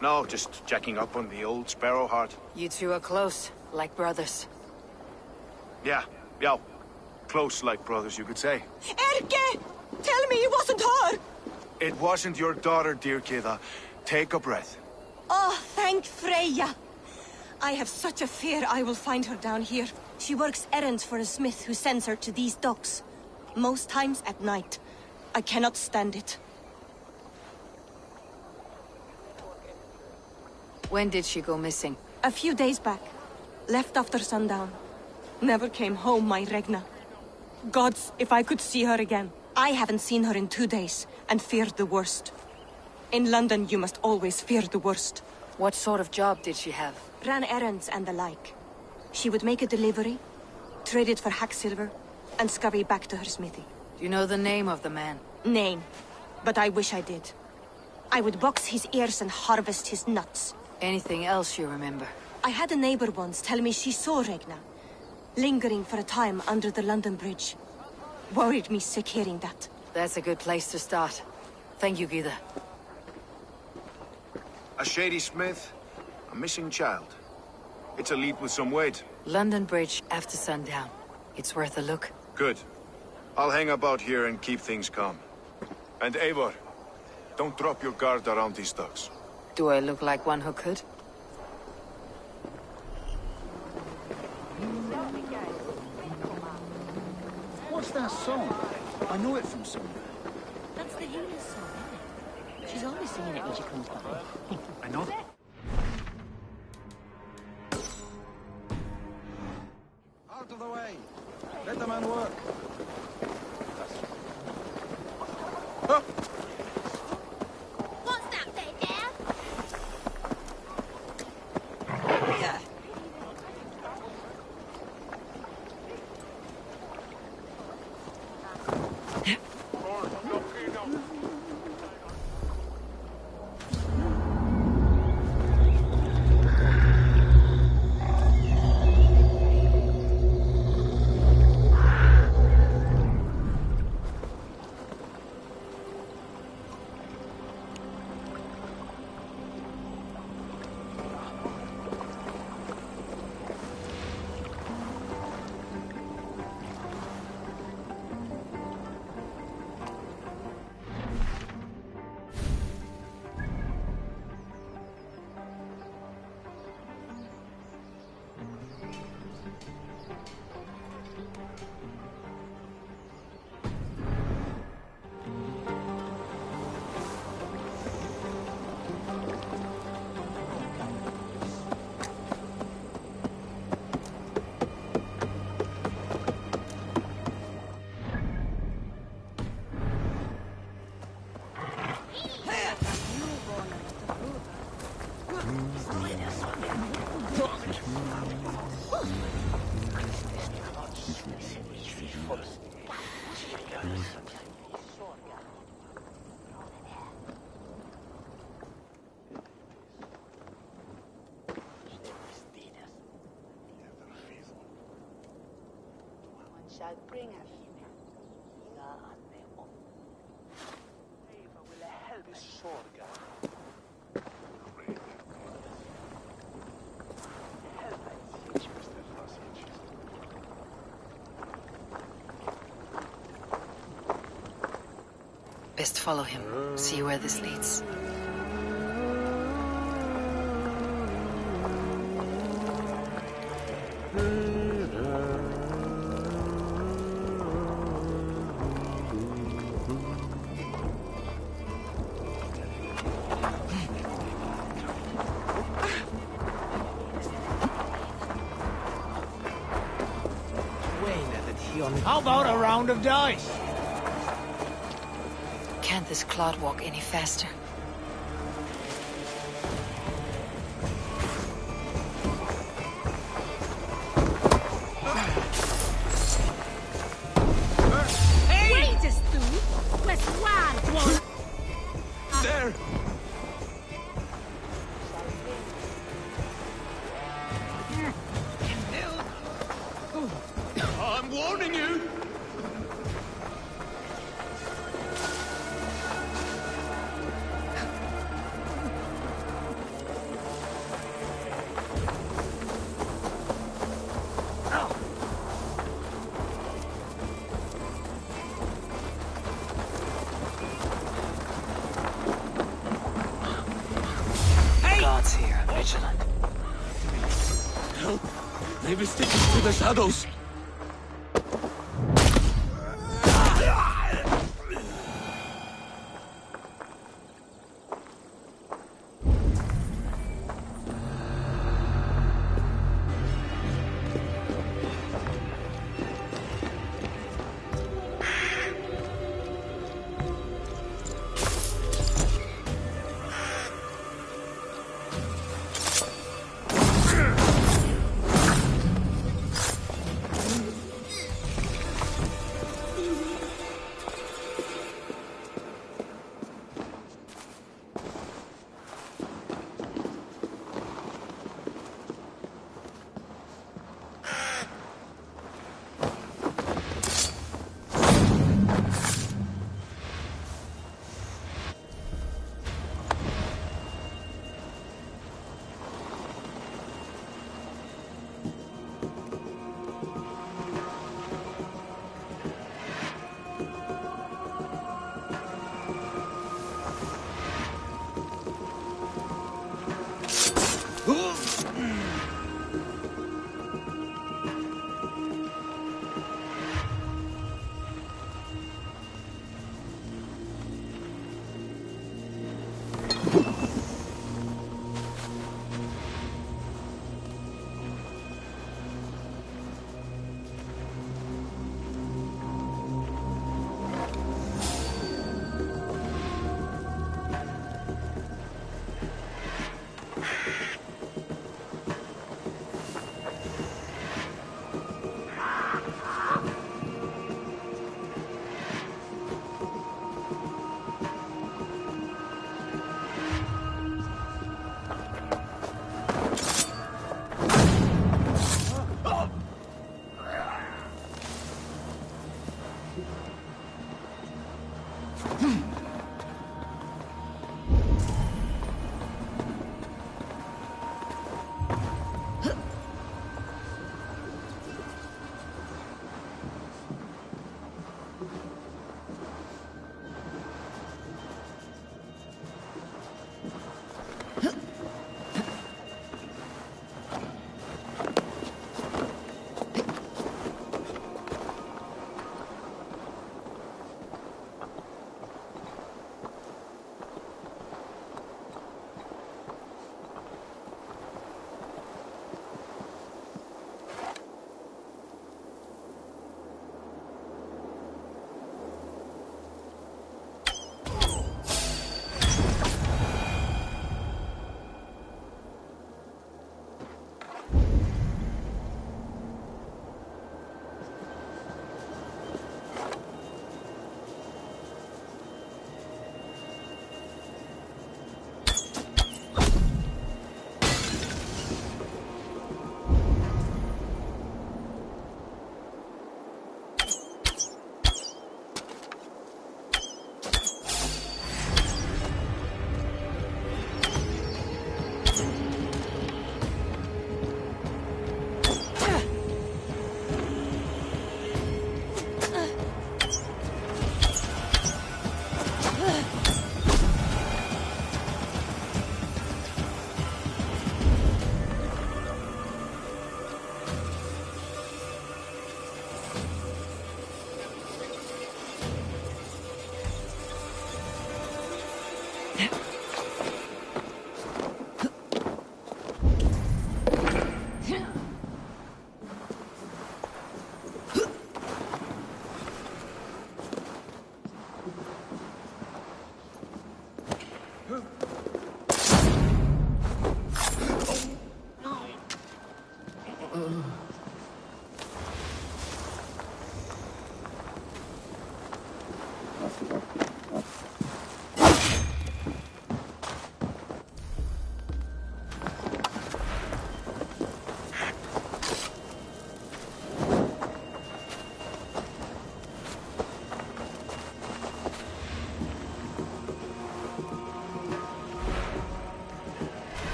Speaker 8: No, just checking up on the old Sparrowheart.
Speaker 1: You two are close, like brothers.
Speaker 8: Yeah. Close like brothers, you could say.
Speaker 3: Erke! Tell me it wasn't her!
Speaker 8: It wasn't your daughter, dear Kida. Take a breath.
Speaker 3: Oh, thank Freya. I have such a fear I will find her down here. She works errands for a smith who sends her to these docks. Most times at night. I cannot stand it.
Speaker 1: When did she go missing?
Speaker 3: A few days back. Left after sundown. Never came home, my Regna. Gods, if I could see her again. I haven't seen her in 2 days, and feared the worst. In London, you must always fear the worst.
Speaker 1: What sort of job did she have?
Speaker 13: Ran errands and the like. She would make a delivery, trade it for hack silver, and scurry back to her smithy.
Speaker 1: Do you know the name of the man?
Speaker 13: Name. But I wish I did. I would box his ears and harvest his nuts.
Speaker 1: Anything else you remember?
Speaker 13: I had a neighbor once tell me she saw Regna, lingering for a time under the London Bridge. Worried me sick hearing that.
Speaker 1: That's a good place to start. Thank you, Gita.
Speaker 8: A shady smith, a missing child. It's a lead with some weight.
Speaker 1: London Bridge after sundown. It's worth a look.
Speaker 8: Good. I'll hang about here and keep things calm. And Eivor, don't drop your guard around these thugs.
Speaker 1: Do I look like one who could?
Speaker 6: What's that song? I know it from somewhere.
Speaker 10: That's the Yuna's song, isn't it? She's always singing it when she comes by.
Speaker 6: I know.
Speaker 14: Out of the way! Let the man work!
Speaker 10: What's that, there, Dad?
Speaker 13: Yeah.
Speaker 15: Shall bring a female. Eivor will help us. Sorga.
Speaker 1: Best follow him. See where this leads.
Speaker 4: How about a round of dice?
Speaker 1: Can't this clod walk any faster?
Speaker 10: Wait a stu! Where's one?
Speaker 8: There! I'm warning you!
Speaker 1: Guards here are vigilant.
Speaker 9: Help! They were sticking to the shadows!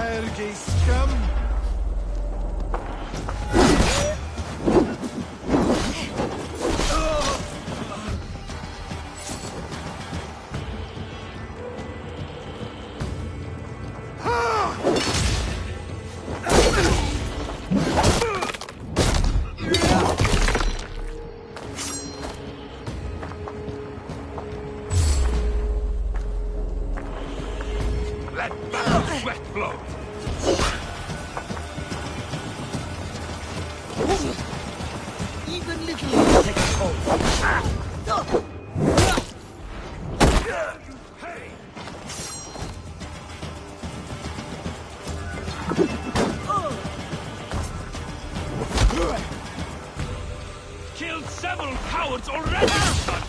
Speaker 4: Erge scum!
Speaker 2: Let battle sweat flow.
Speaker 4: Even little take a toll.
Speaker 2: Hey! Killed several cowards already, son!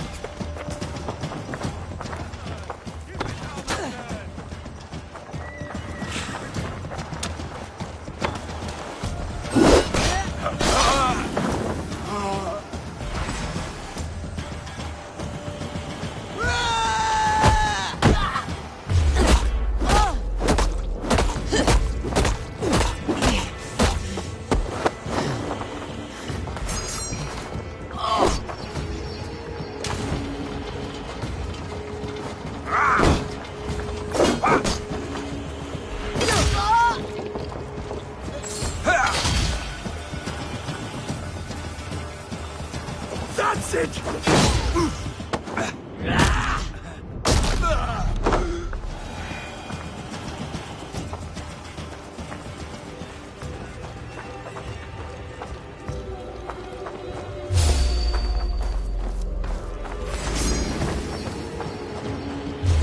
Speaker 4: That's it!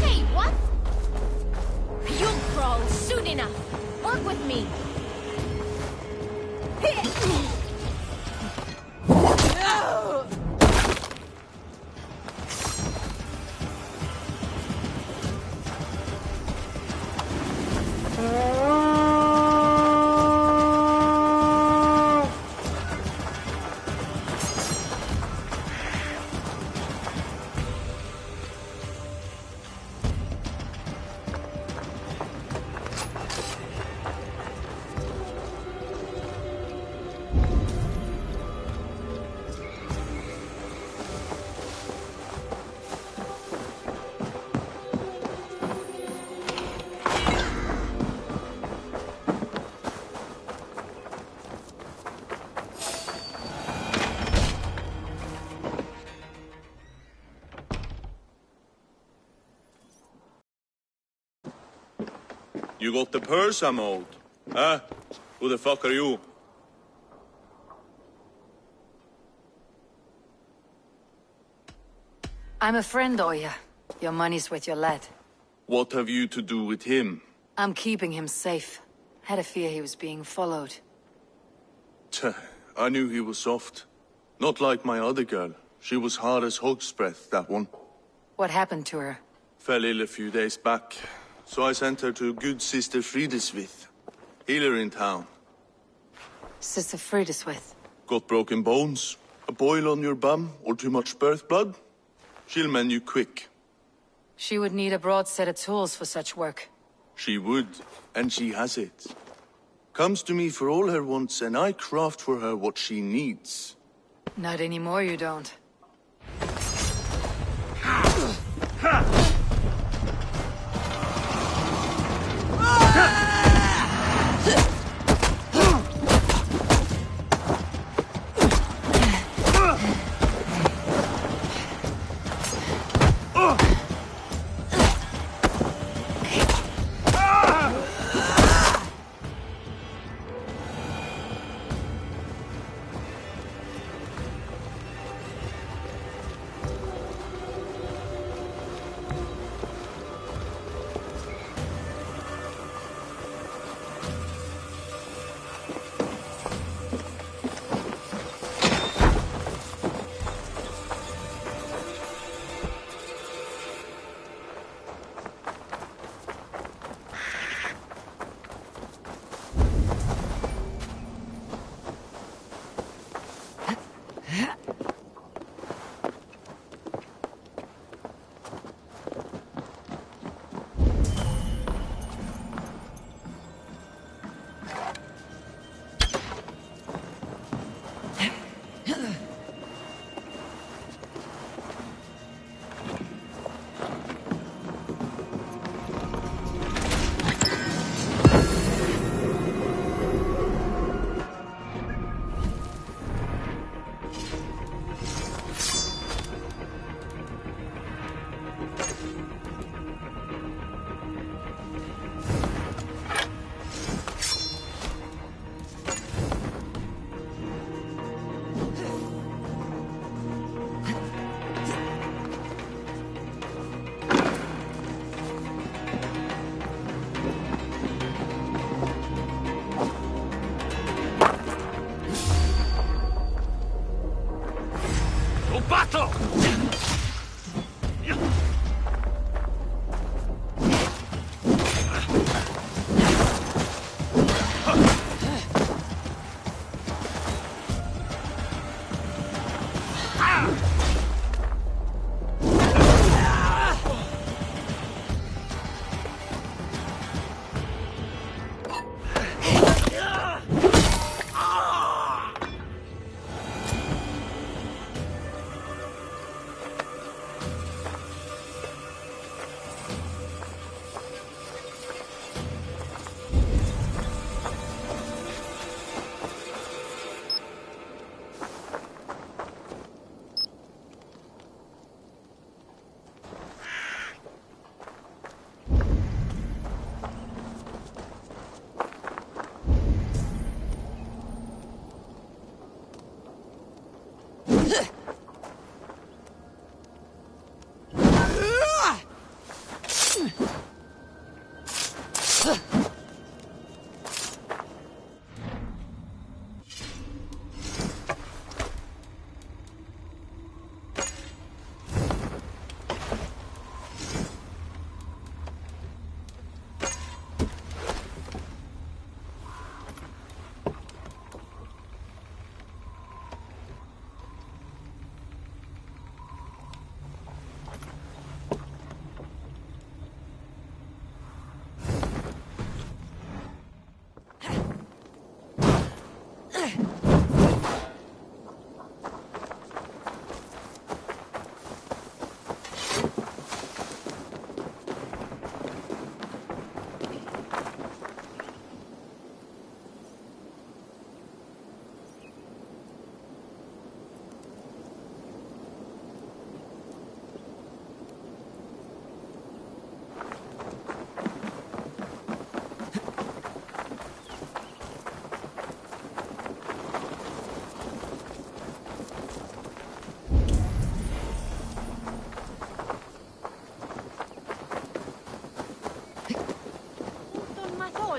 Speaker 16: Hey, what? You'll crawl soon enough. Work with me.
Speaker 8: You got the purse I'm owed. Huh? Who the fuck are you?
Speaker 1: I'm a friend, Oya. Your money's with your lad.
Speaker 8: What have you to do with him?
Speaker 1: I'm keeping him safe. Had a fear he was being followed.
Speaker 8: Tch, I knew he was soft. Not like my other girl. She was hard as hog's breath, that one.
Speaker 1: What happened to her?
Speaker 8: Fell ill a few days back. So I sent her to good Sister Frideswith. Healer in town.
Speaker 1: Sister Frideswith.
Speaker 8: Got broken bones, a boil on your bum, or too much birth blood? She'll mend you quick.
Speaker 1: She would need a broad set of tools for such work.
Speaker 8: She would, and she has it. Comes to me for all her wants, and I craft for her what she needs.
Speaker 1: Not anymore, you don't.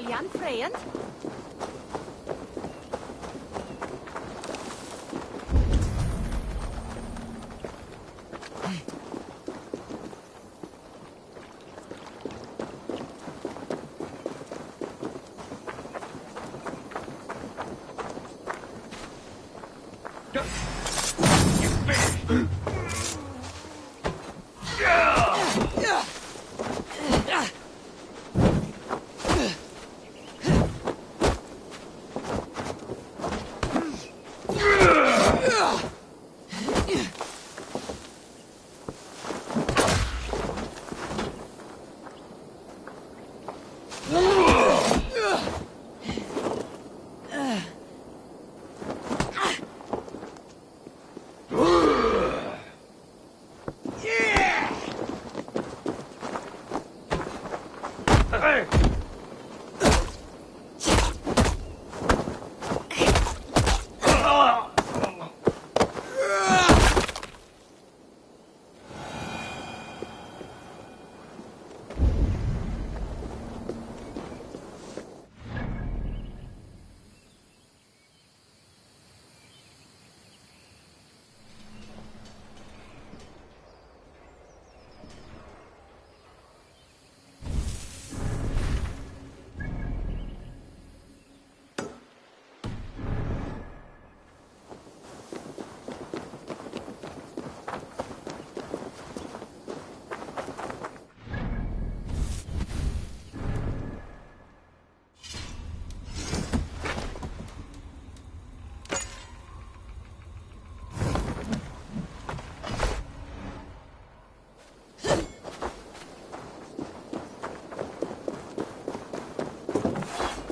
Speaker 16: Julian Freyend?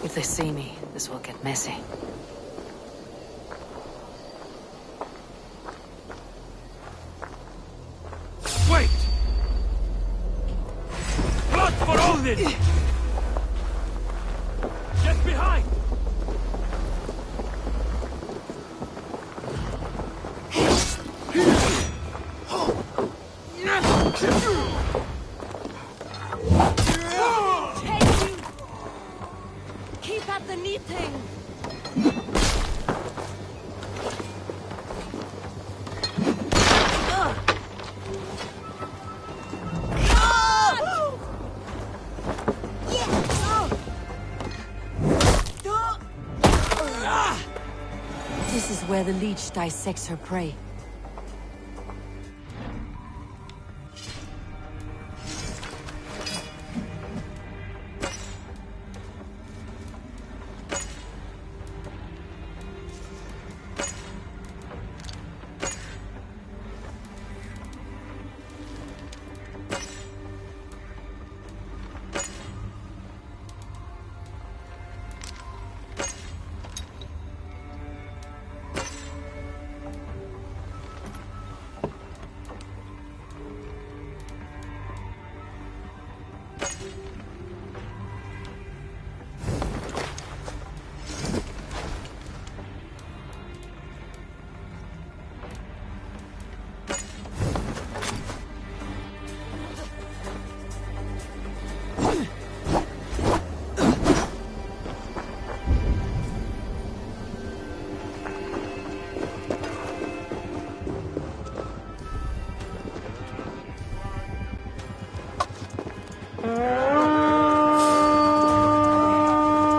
Speaker 1: If they see me, this will get messy.
Speaker 2: Wait! Blood for all this! Get behind!
Speaker 16: Keep at the knitting!
Speaker 1: This is where the leech dissects her prey.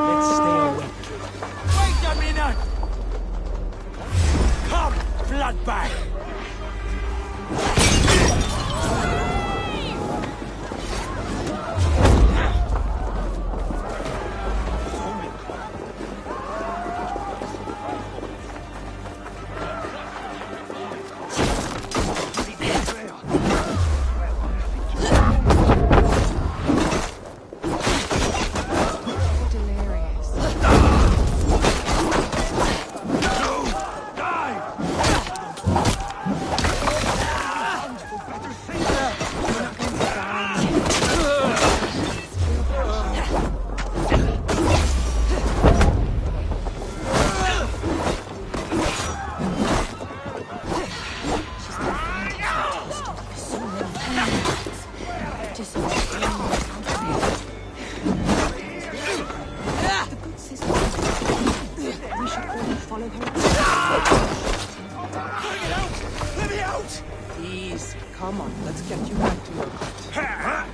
Speaker 11: Let's stay away.
Speaker 4: Wait a minute! Come, bloodbag!
Speaker 14: Come on, let's get you back to your hut.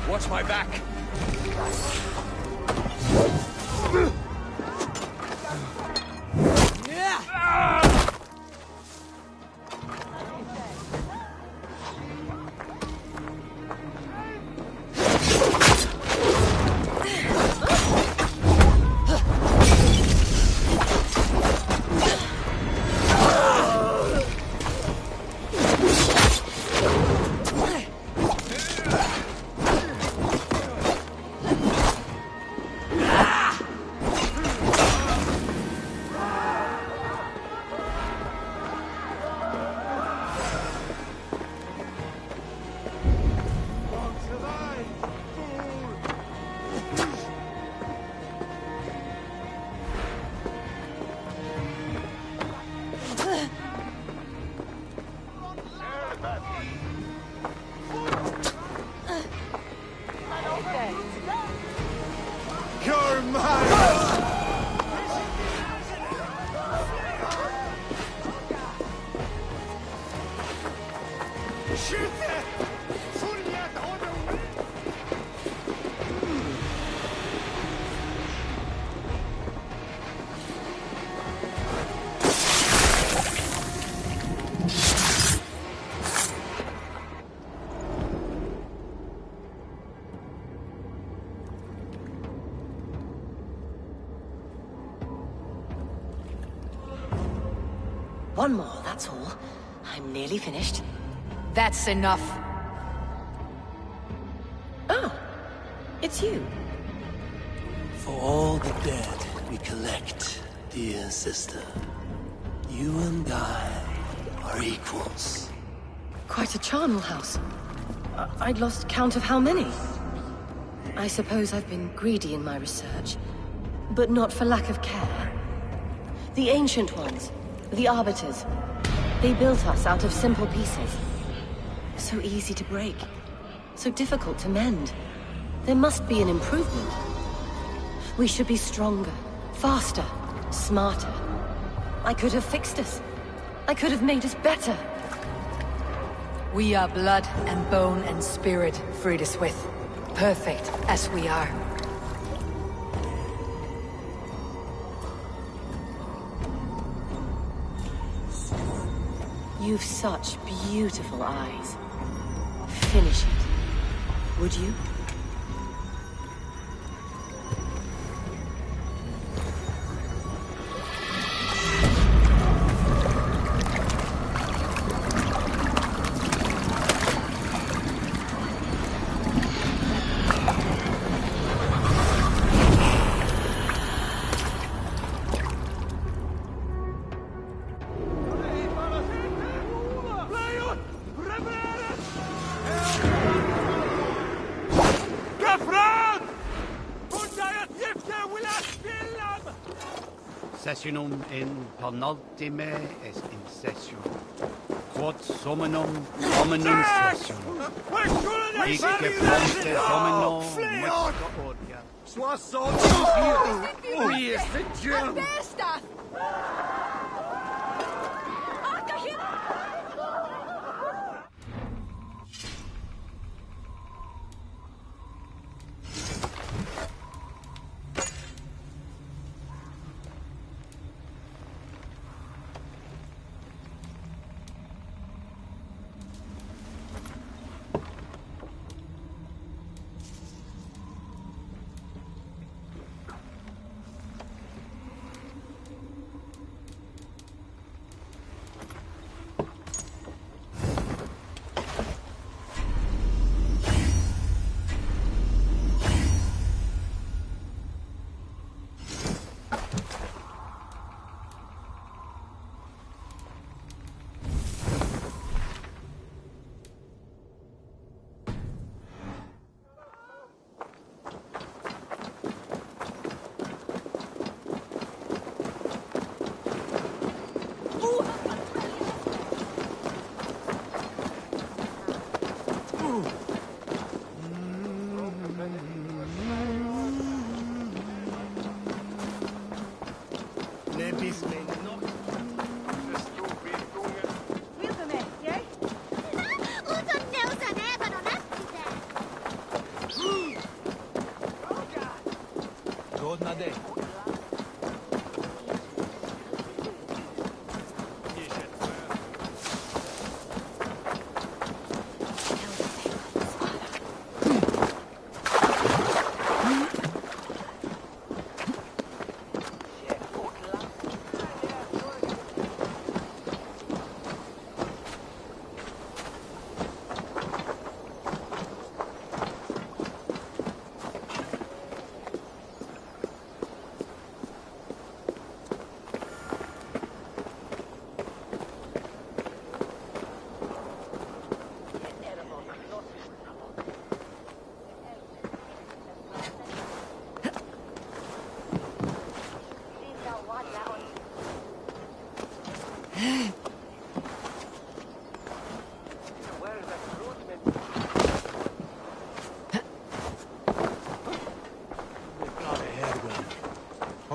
Speaker 6: Watch my back.
Speaker 4: You're mine!
Speaker 3: One more, that's all. I'm nearly finished.
Speaker 1: That's enough.
Speaker 3: Oh, it's you.
Speaker 11: For all the dead we collect, dear sister, you and I are equals.
Speaker 3: Quite a charnel house. I'd lost count of how many. I suppose I've been greedy in my research, but not for lack of care. The Ancient Ones, the Arbiters, they built us out of simple pieces. So easy to break, so difficult to mend. There must be an improvement. We should be stronger, faster, smarter. I could have fixed us. I could have made us better.
Speaker 1: We are blood and bone and spirit, Frida Swith. Perfect as we are.
Speaker 3: You've such beautiful eyes. Finish it, would you?
Speaker 17: Sessionum in penultime est in session. Quod summum hominum session. Hic ponte domino musca ordia.
Speaker 4: Sois sorti! Oui, c'est Dieu!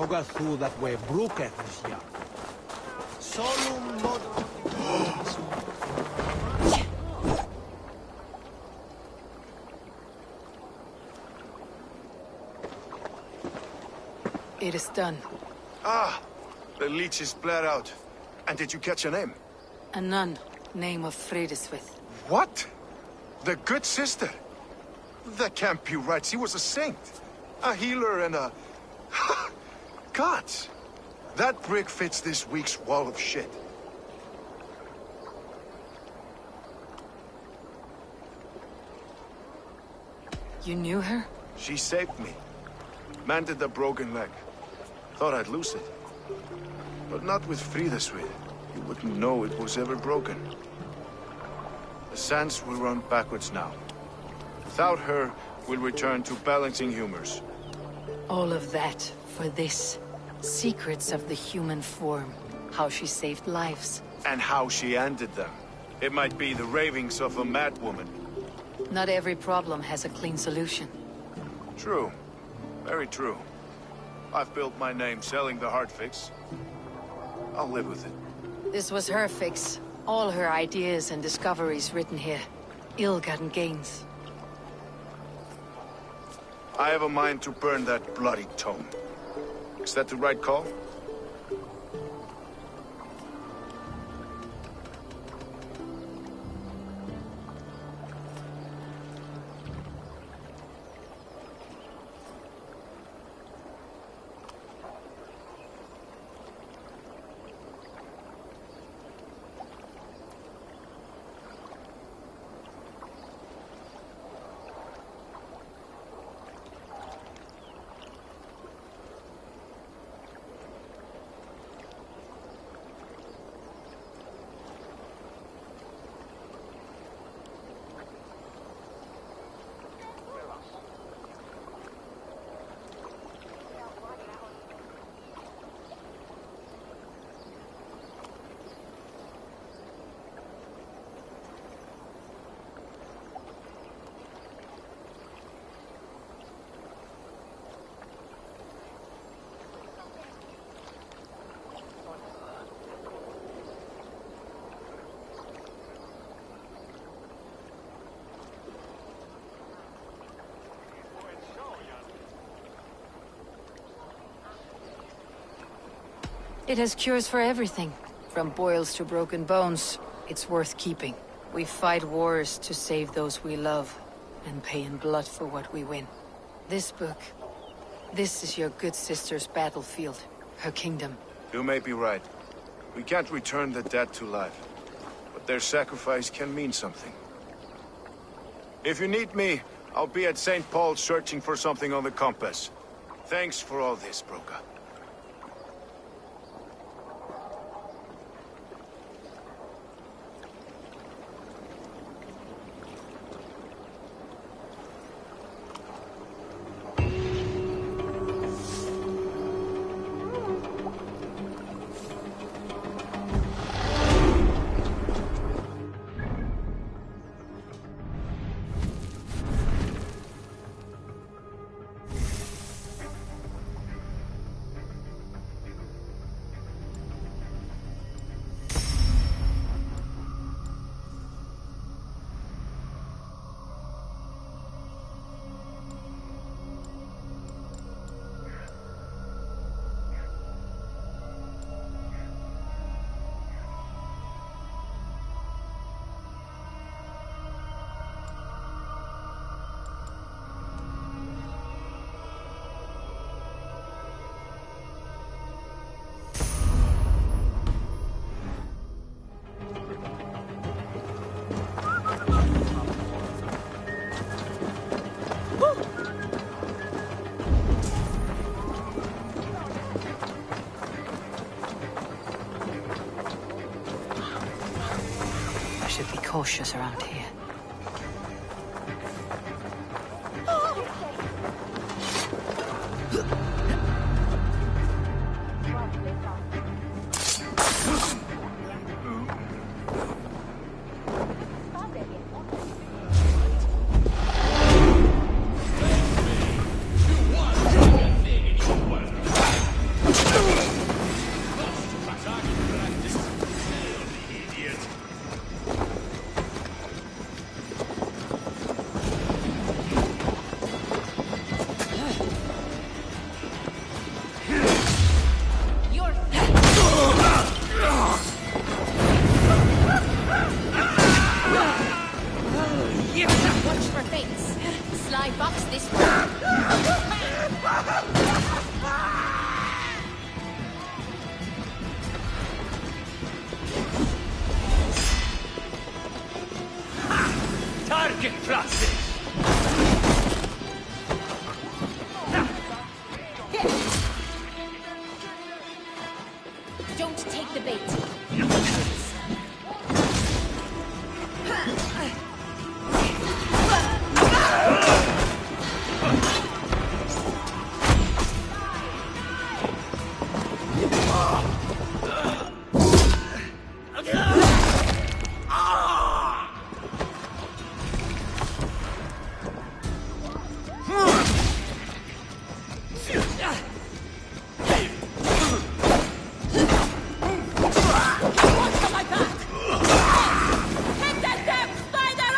Speaker 4: Hoga through that way, Brooketh is here. Solum mod.
Speaker 1: It is done.
Speaker 8: Ah! The leech is bled out. And did you catch a name?
Speaker 1: A nun, name of Fredeswith.
Speaker 8: What? The good sister? That can't be right. She was a saint. A healer and a... Gods! That brick fits this week's wall of shit.
Speaker 1: You knew her?
Speaker 8: She saved me. Mended the broken leg. Thought I'd lose it. But not with Frideswith. You wouldn't know it was ever broken. The sands will run backwards now. Without her, we'll return to balancing humors.
Speaker 1: All of that for this. Secrets of the human form. How she saved lives.
Speaker 8: And how she ended them. It might be the ravings of a madwoman.
Speaker 1: Not every problem has a clean solution.
Speaker 8: True. Very true. I've built my name selling the heart fix. I'll live with it.
Speaker 1: This was her fix. All her ideas and discoveries written here. Ill-gotten gains.
Speaker 8: I have a mind to burn that bloody tome. Is that the right call?
Speaker 1: It has cures for everything. From boils to broken bones. It's worth keeping. We fight wars to save those we love, and pay in blood for what we win. This book, this is your good sister's battlefield, her kingdom.
Speaker 8: You may be right. We can't return the dead to life, but their sacrifice can mean something. If you need me, I'll be at St. Paul's searching for something on the compass. Thanks for all this, Broca.
Speaker 1: cautious around here.
Speaker 16: Watch for fates. Sly box this one.
Speaker 6: Target practice!
Speaker 16: Don't take the bait. Hit that damn spider!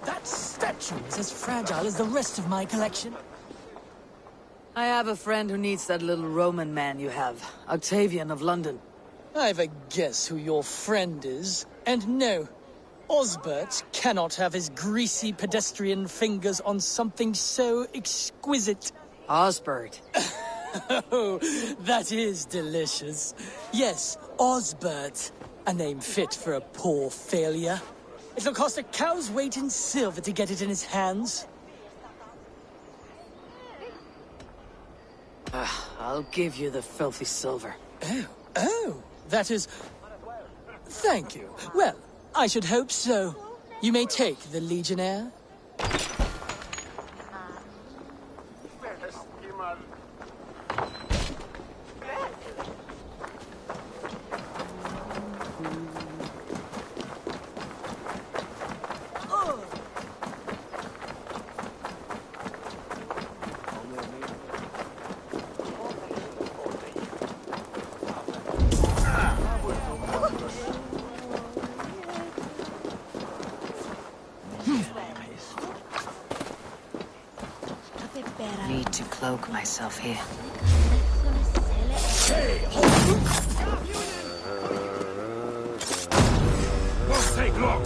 Speaker 18: That statue is as fragile as the rest of my collection.
Speaker 1: I have a friend who needs that little Roman man you have. Octavian of London.
Speaker 18: I've a guess who your friend is. And no, Osbert cannot have his greasy pedestrian fingers on something so exquisite.
Speaker 1: Osbert.
Speaker 18: Oh, that is delicious. Yes, Osbert. A name fit for a poor failure. It'll cost a cow's weight in silver to get it in his hands.
Speaker 1: I'll give you the filthy silver.
Speaker 18: Oh, that is... Thank you. Well, I should hope so. You may take the Legionnaire.
Speaker 1: Need to cloak myself here.
Speaker 5: Won't take long.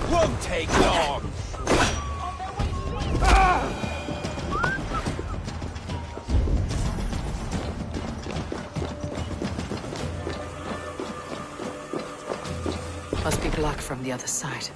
Speaker 19: Won't take long.
Speaker 1: Must be blocked from the other side.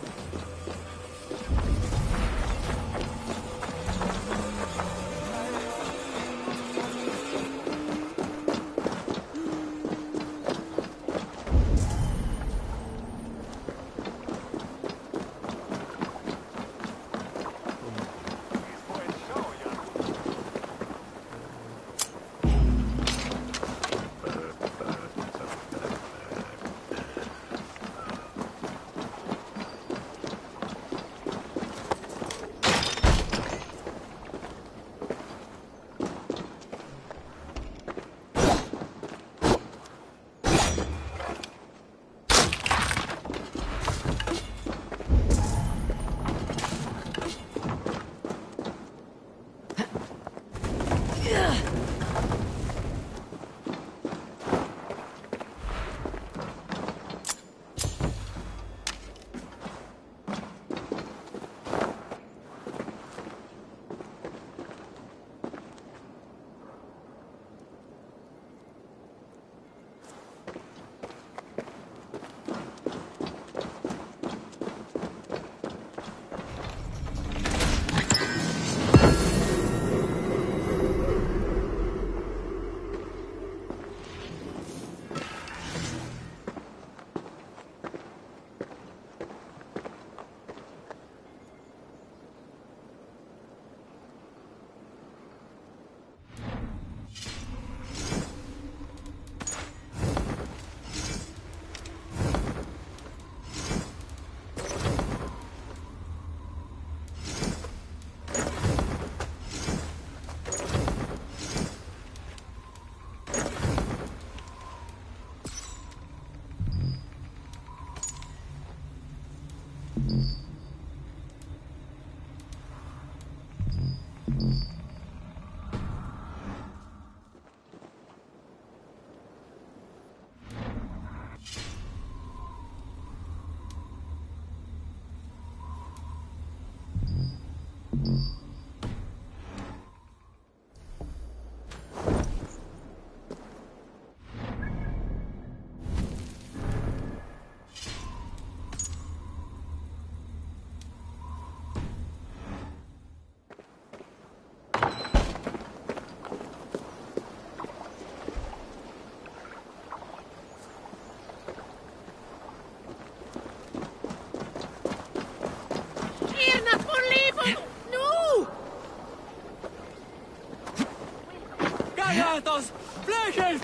Speaker 18: Gatos! Flächen!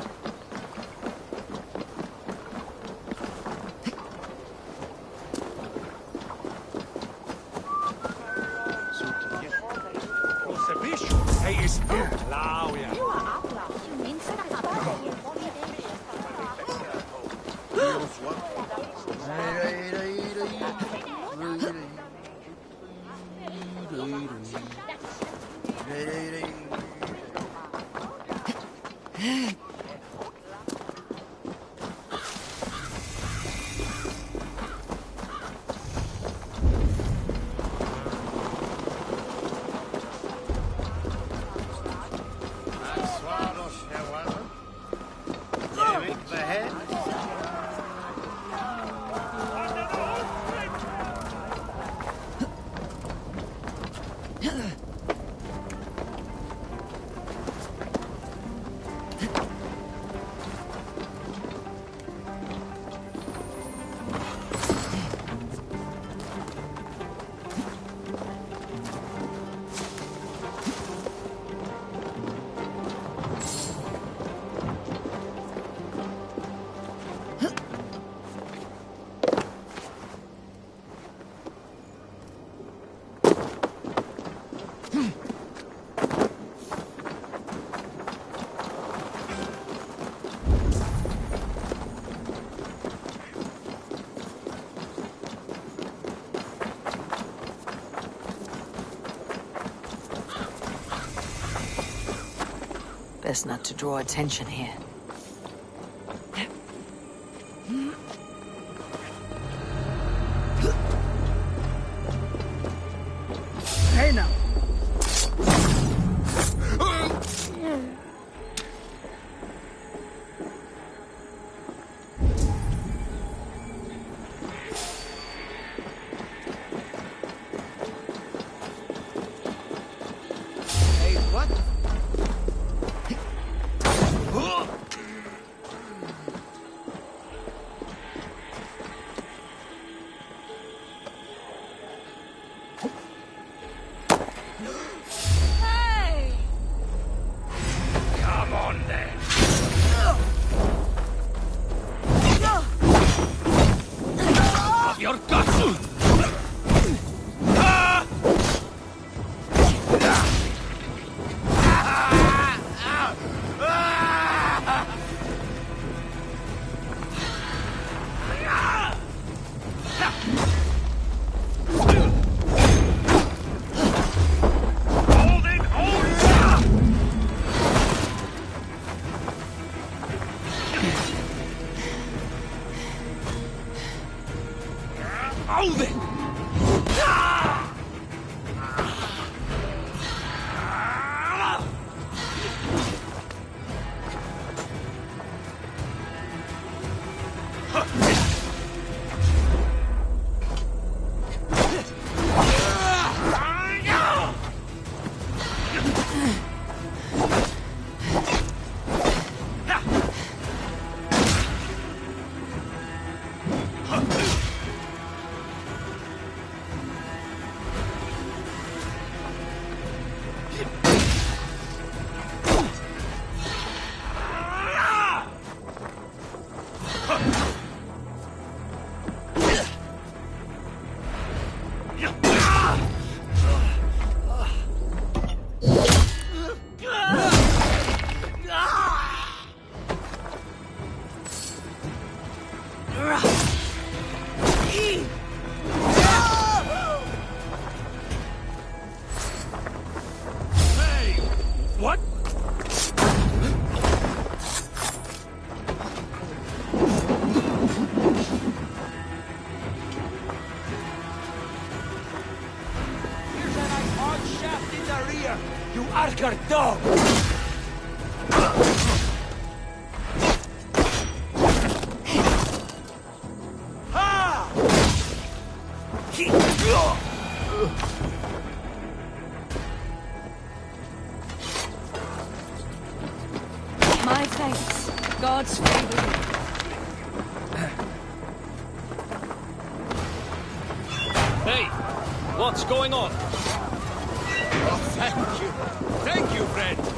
Speaker 4: Hij is lauw, ja.
Speaker 1: Best not to draw attention here.
Speaker 12: Hey now.
Speaker 2: What?
Speaker 4: Here's a nice hard shaft in the rear, you Archer dog! Ha!
Speaker 13: My thanks. God's favor.
Speaker 2: Hey! What's going on? Oh, thank you. Thank you, friend.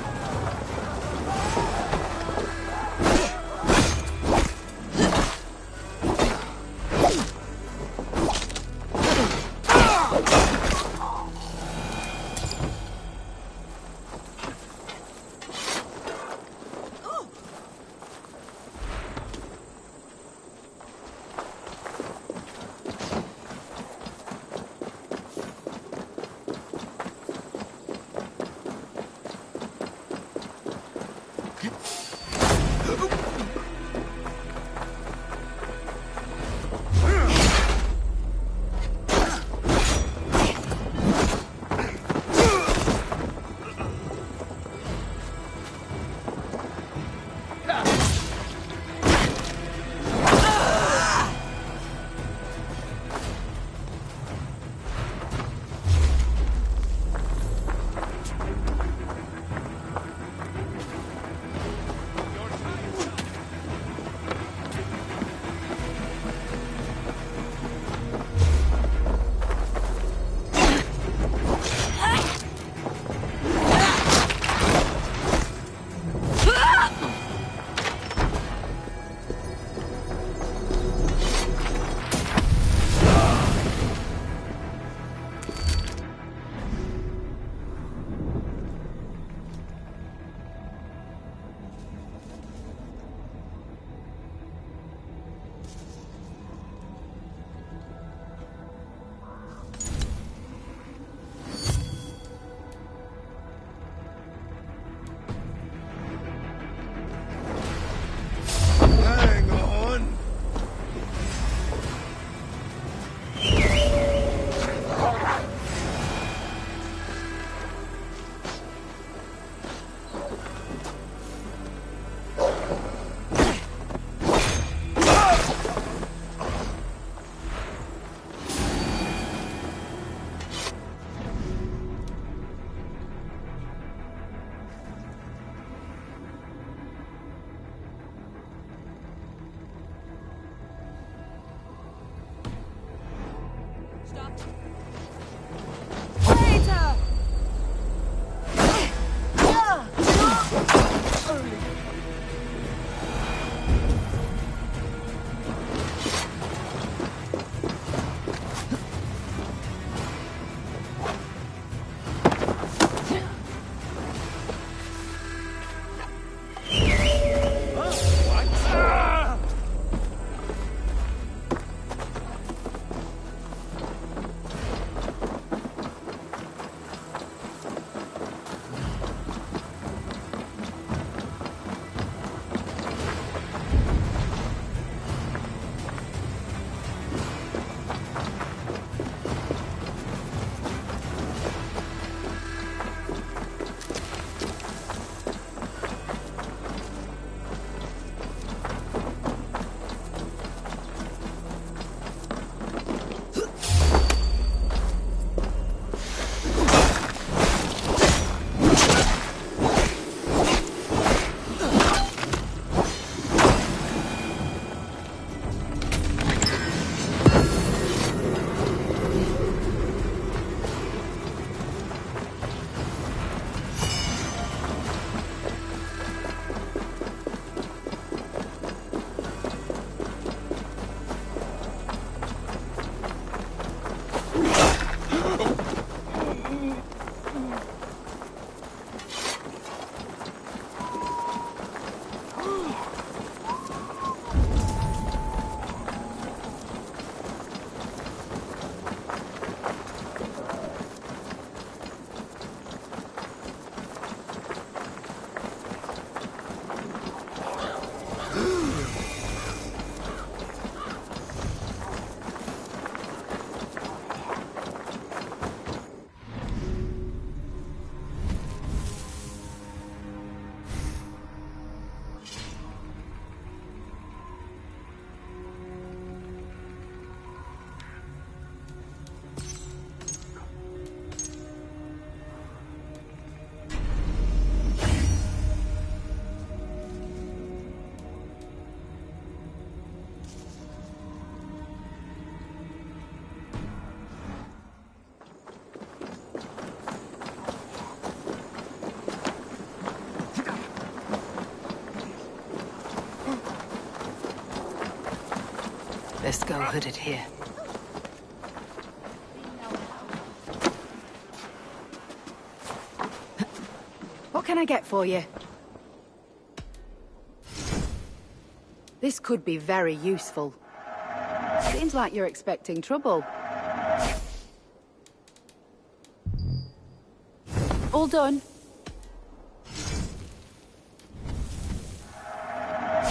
Speaker 1: Best go hooded here.
Speaker 10: What can I get for you? This could be very useful. Seems like you're expecting trouble. All done.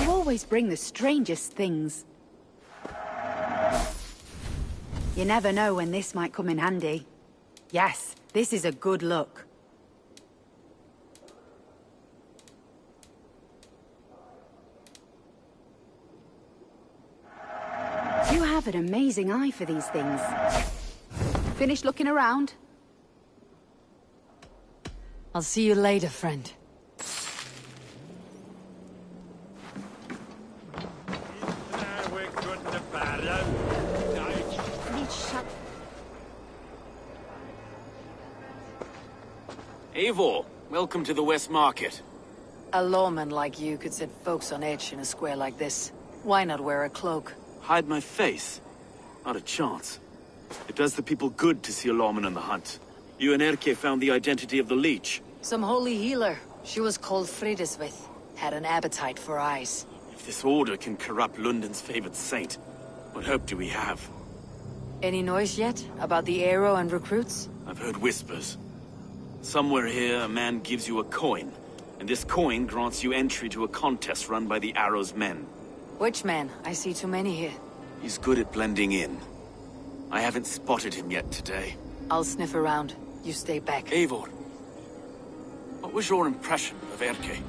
Speaker 10: You always bring the strangest things. You never know when this might come in handy. Yes, this is a good look. You have an amazing eye for these things. Finished looking around?
Speaker 1: I'll see you later, friend.
Speaker 9: Eivor, welcome to the West Market.
Speaker 1: A lawman like you could set folks on edge in a square like this. Why not wear a cloak?
Speaker 9: Hide my face? Not a chance. It does the people good to see a lawman on the hunt. You and Erke found the identity of the leech.
Speaker 1: Some holy healer. She was called Fridesvith. Had an appetite for eyes.
Speaker 9: If this order can corrupt London's favored saint, what hope do we have?
Speaker 1: Any noise yet about the arrow and recruits?
Speaker 9: I've heard whispers. Somewhere here, a man gives you a coin, and this coin grants you entry to a contest run by the Arrow's men.
Speaker 1: Which man? I see too many here.
Speaker 9: He's good at blending in. I haven't spotted him yet today.
Speaker 1: I'll sniff around. You stay back.
Speaker 9: Eivor, what was your impression of Erke?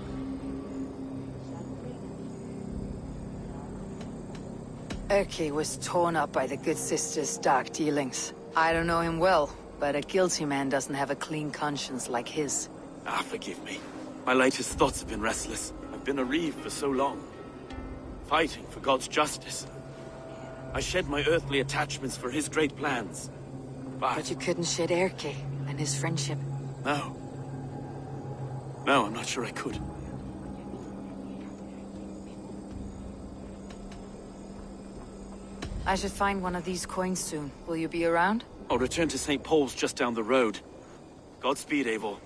Speaker 1: Erke was torn up by the good sister's dark dealings. I don't know him well, but a guilty man doesn't have a clean conscience like his.
Speaker 9: Ah, forgive me. My latest thoughts have been restless. I've been a reeve for so long. Fighting for God's justice. I shed my earthly attachments for his great plans.
Speaker 1: But you couldn't shed Erke and his friendship.
Speaker 9: No. No, I'm not sure I could.
Speaker 1: I should find one of these coins soon. Will you be around?
Speaker 9: I'll return to St. Paul's just down the road. Godspeed, Eivor.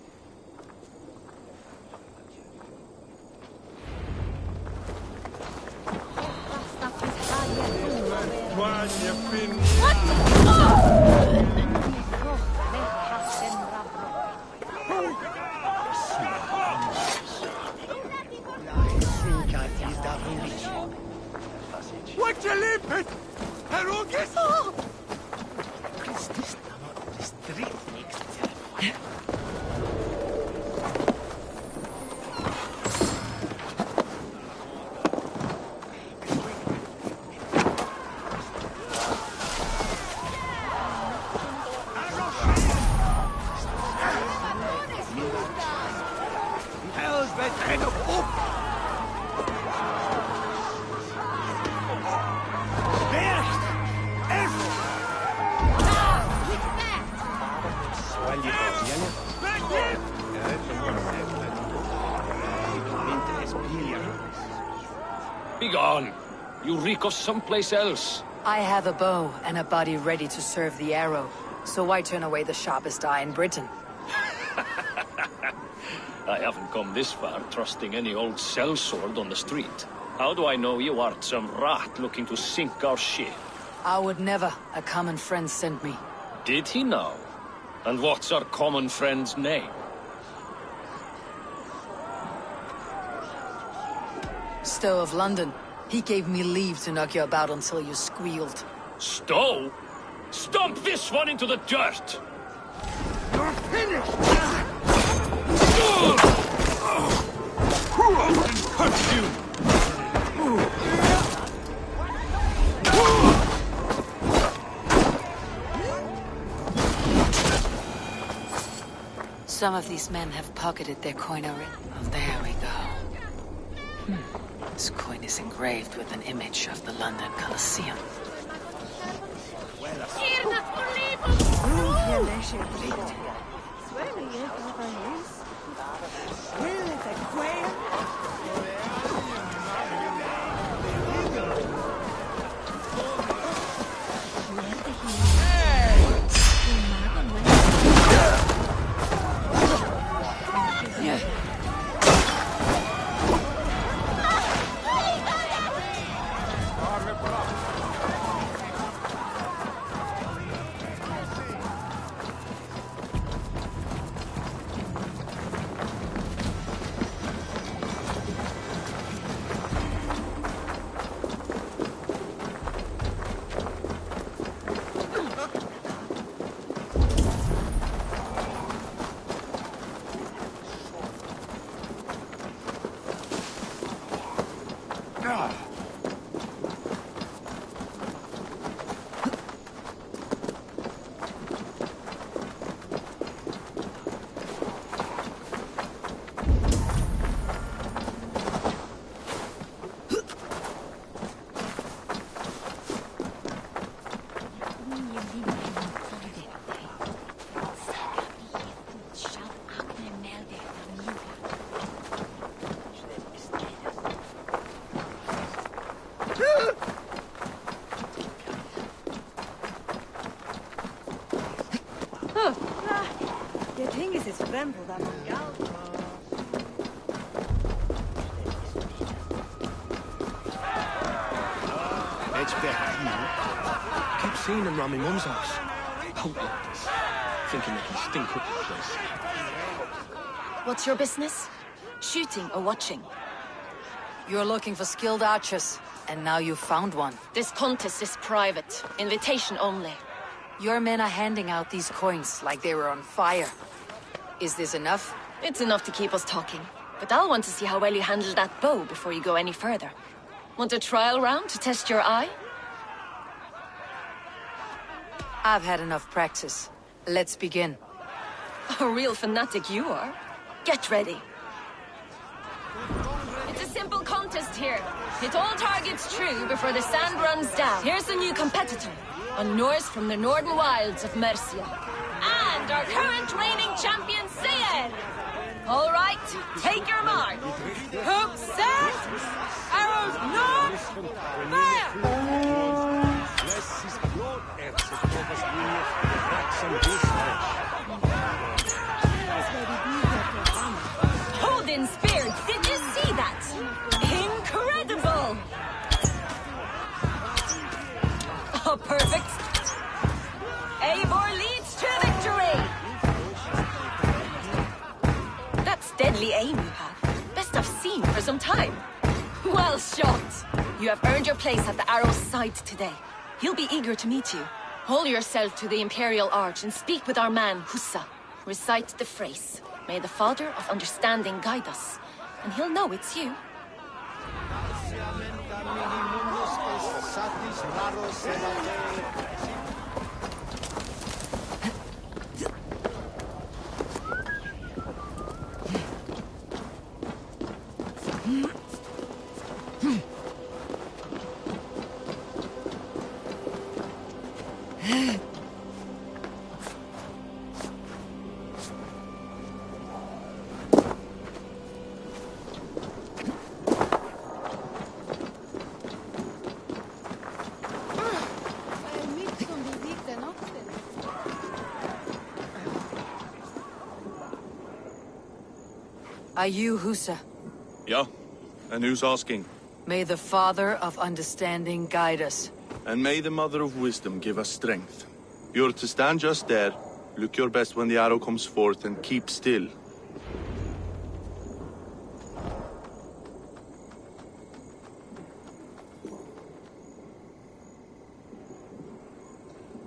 Speaker 4: What you limpet? Herugis?
Speaker 2: Begone! You reek of someplace else.
Speaker 1: I have a bow and a body ready to serve the arrow. So why turn away the sharpest eye in Britain?
Speaker 2: I haven't come this far trusting any old sellsword on the street. How do I know you aren't some rat looking to sink our ship?
Speaker 1: I would never. A common friend sent me.
Speaker 2: Did he now? And what's our common friend's name?
Speaker 1: Stowe of London. He gave me leave to knock you about until you squealed.
Speaker 2: Stowe? Stomp this one into the dirt!
Speaker 4: You're finished!
Speaker 2: Hurt you!
Speaker 1: Some of these men have pocketed their coinery. Oh, there we go. This coin is engraved with an image of the London Colosseum.
Speaker 13: Det tinges is frem på dem.
Speaker 11: It's better. Keep seeing them round my mum's house. Hope like this. Thinking they can stink up the place.
Speaker 16: What's your business? Shooting or watching?
Speaker 1: You're looking for skilled archers, and now you've found one.
Speaker 16: This contest is private. Invitation only.
Speaker 1: Your men are handing out these coins like they were on fire. Is this enough?
Speaker 16: It's enough to keep us talking. But I'll want to see how well you handle that bow before you go any further. Want a trial round to test your eye?
Speaker 1: I've had enough practice. Let's begin.
Speaker 16: A real fanatic you are. Get ready. It's a simple contest here. Hit all targets true before the sand runs down. Here's a new competitor. A Norse from the northern wilds of Mercia. And our current reigning champion, Sayer! All right, take your mark. Hook set! Arrows north! Fire! Odin spear, did you see that? Incredible! Oh, perfect. Eivor leads to victory! That's deadly aim you have. Best I've seen for some time. Well shot. You have earned your place at the arrow's side today. He'll be eager to meet you. Hold yourself to the Imperial Arch and speak with our man, Hussa. Recite the phrase. May the Father of Understanding guide us. And he'll know it's you.
Speaker 1: Are you Husa?
Speaker 8: Yeah, and who's asking?
Speaker 1: May the Father of Understanding guide us.
Speaker 8: And may the Mother of Wisdom give us strength. You're to stand just there, look your best when the arrow comes forth, and keep still.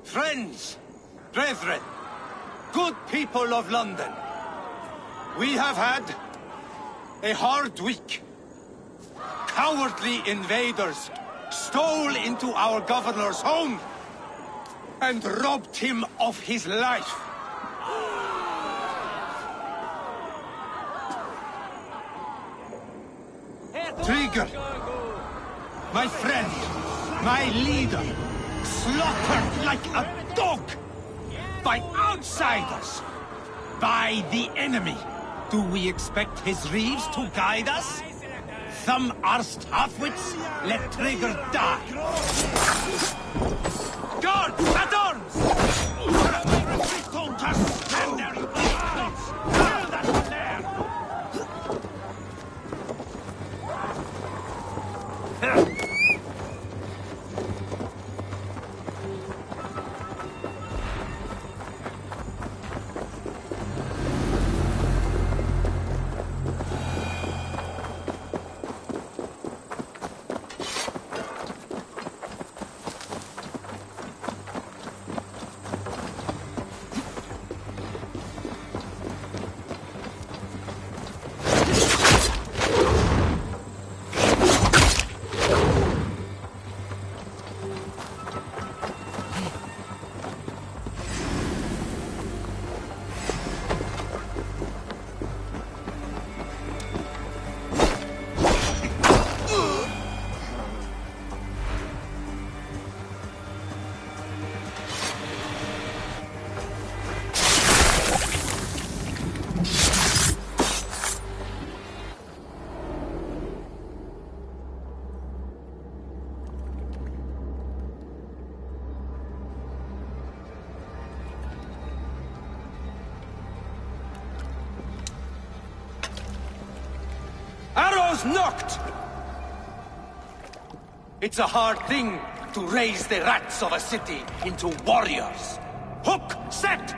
Speaker 19: Friends, brethren, good people of London, we have had a hard week. Cowardly invaders stole into our governor's home and robbed him of his life. Trigger, my friend, my leader, slaughtered like a dog by outsiders, by the enemy. Do we expect his reeves to guide us? Some arsed halfwits, let Trigger die. Guards, at arms! Don't just stand there, you idiots! Kill that one there!
Speaker 11: Arrows knocked! It's a hard thing to raise the rats of a city into warriors. Hook, set!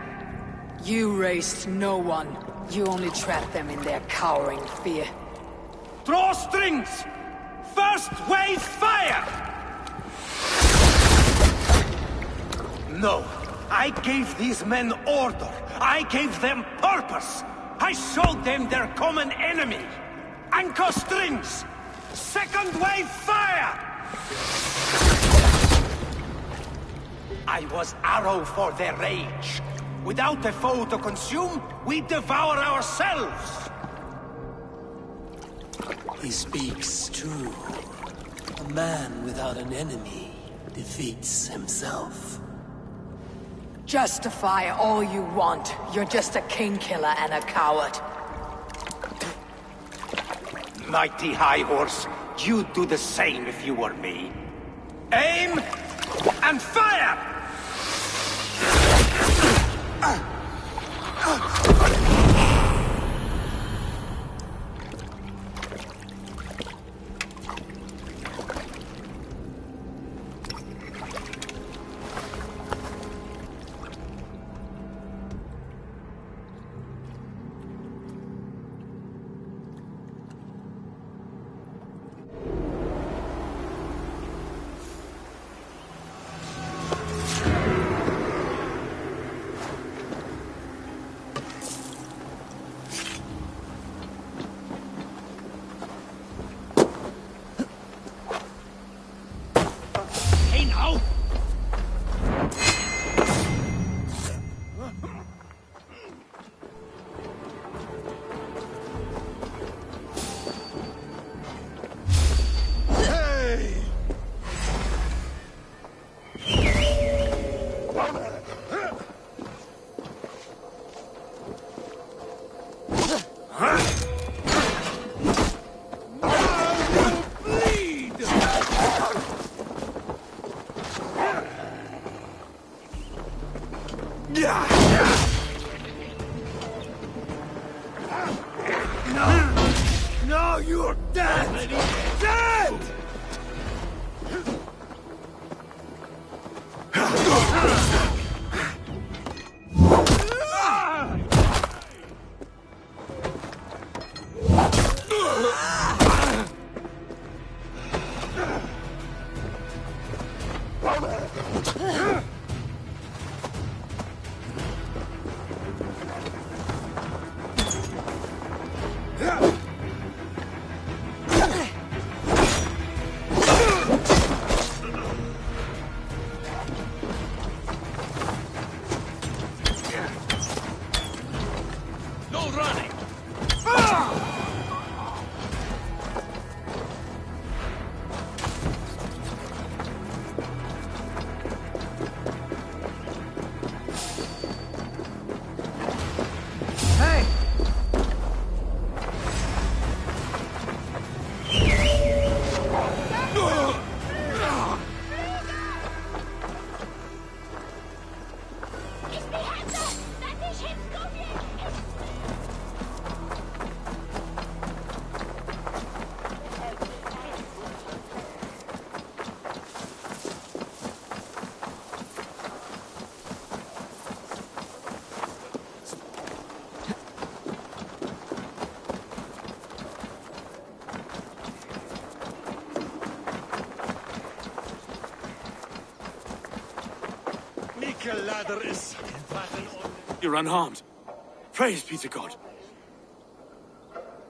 Speaker 1: You raised no one. You only trapped them in their cowering fear.
Speaker 11: Draw strings! First wave fire! No. I gave these men order. I gave them purpose. I showed them their common enemy. Anchor strings! Second wave fire! I was arrow for their rage. Without a foe to consume, we devour ourselves!
Speaker 18: He speaks true. A man without an enemy defeats himself.
Speaker 1: Justify all you want. You're just a king-killer and a coward.
Speaker 11: Mighty High Horse, you'd do the same if you were me. Aim and fire!
Speaker 19: No, you're dead! Dead!
Speaker 2: No running!
Speaker 12: Hey!
Speaker 9: You're unharmed. Praise be to God.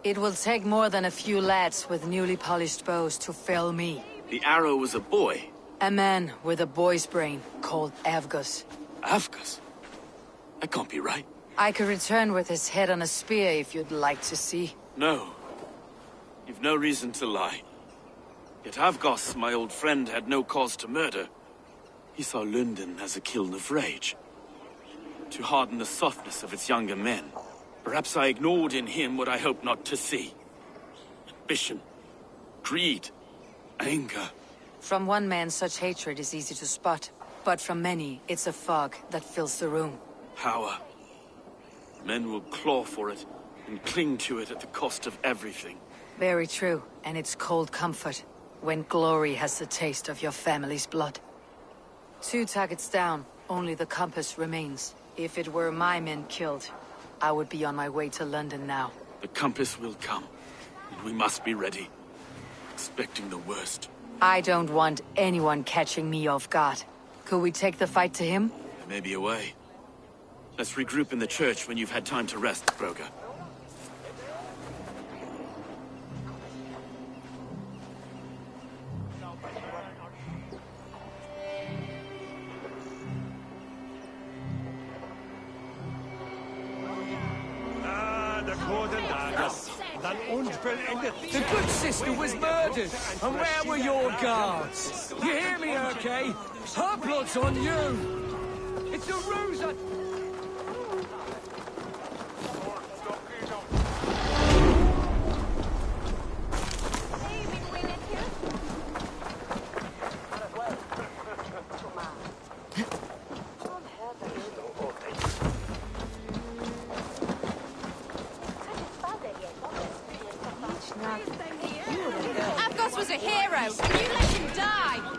Speaker 1: It will take more than a few lads with newly polished bows to fell me.
Speaker 9: The arrow was a boy.
Speaker 1: A man with a boy's brain called Avgus.
Speaker 9: Avgus? That can't be right.
Speaker 1: I could return with his head on a spear if you'd like to see.
Speaker 9: No. You've no reason to lie. Yet Avgos, my old friend, had no cause to murder. He saw London as a kiln of rage. To harden the softness of its younger men. Perhaps I ignored in him what I hoped not to see. Ambition. Greed. Anger.
Speaker 1: From one man, such hatred is easy to spot. But from many, it's a fog that fills the room.
Speaker 9: Power. Men will claw for it and cling to it at the cost of everything.
Speaker 1: Very true, and it's cold comfort when glory has the taste of your family's blood. 2 targets down, only the compass remains. If it were my men killed, I would be on my way to London now.
Speaker 9: The compass will come, and we must be ready. Expecting the worst.
Speaker 1: I don't want anyone catching me off guard. Could we take the fight to him?
Speaker 9: There may be a way. Let's regroup in the church when you've had time to rest, Broga.
Speaker 18: The good sister was murdered, and where were your guards? You hear me, Urke? Her blood's on you! It's a ruse!
Speaker 16: Avgos was a hero, and you let him die!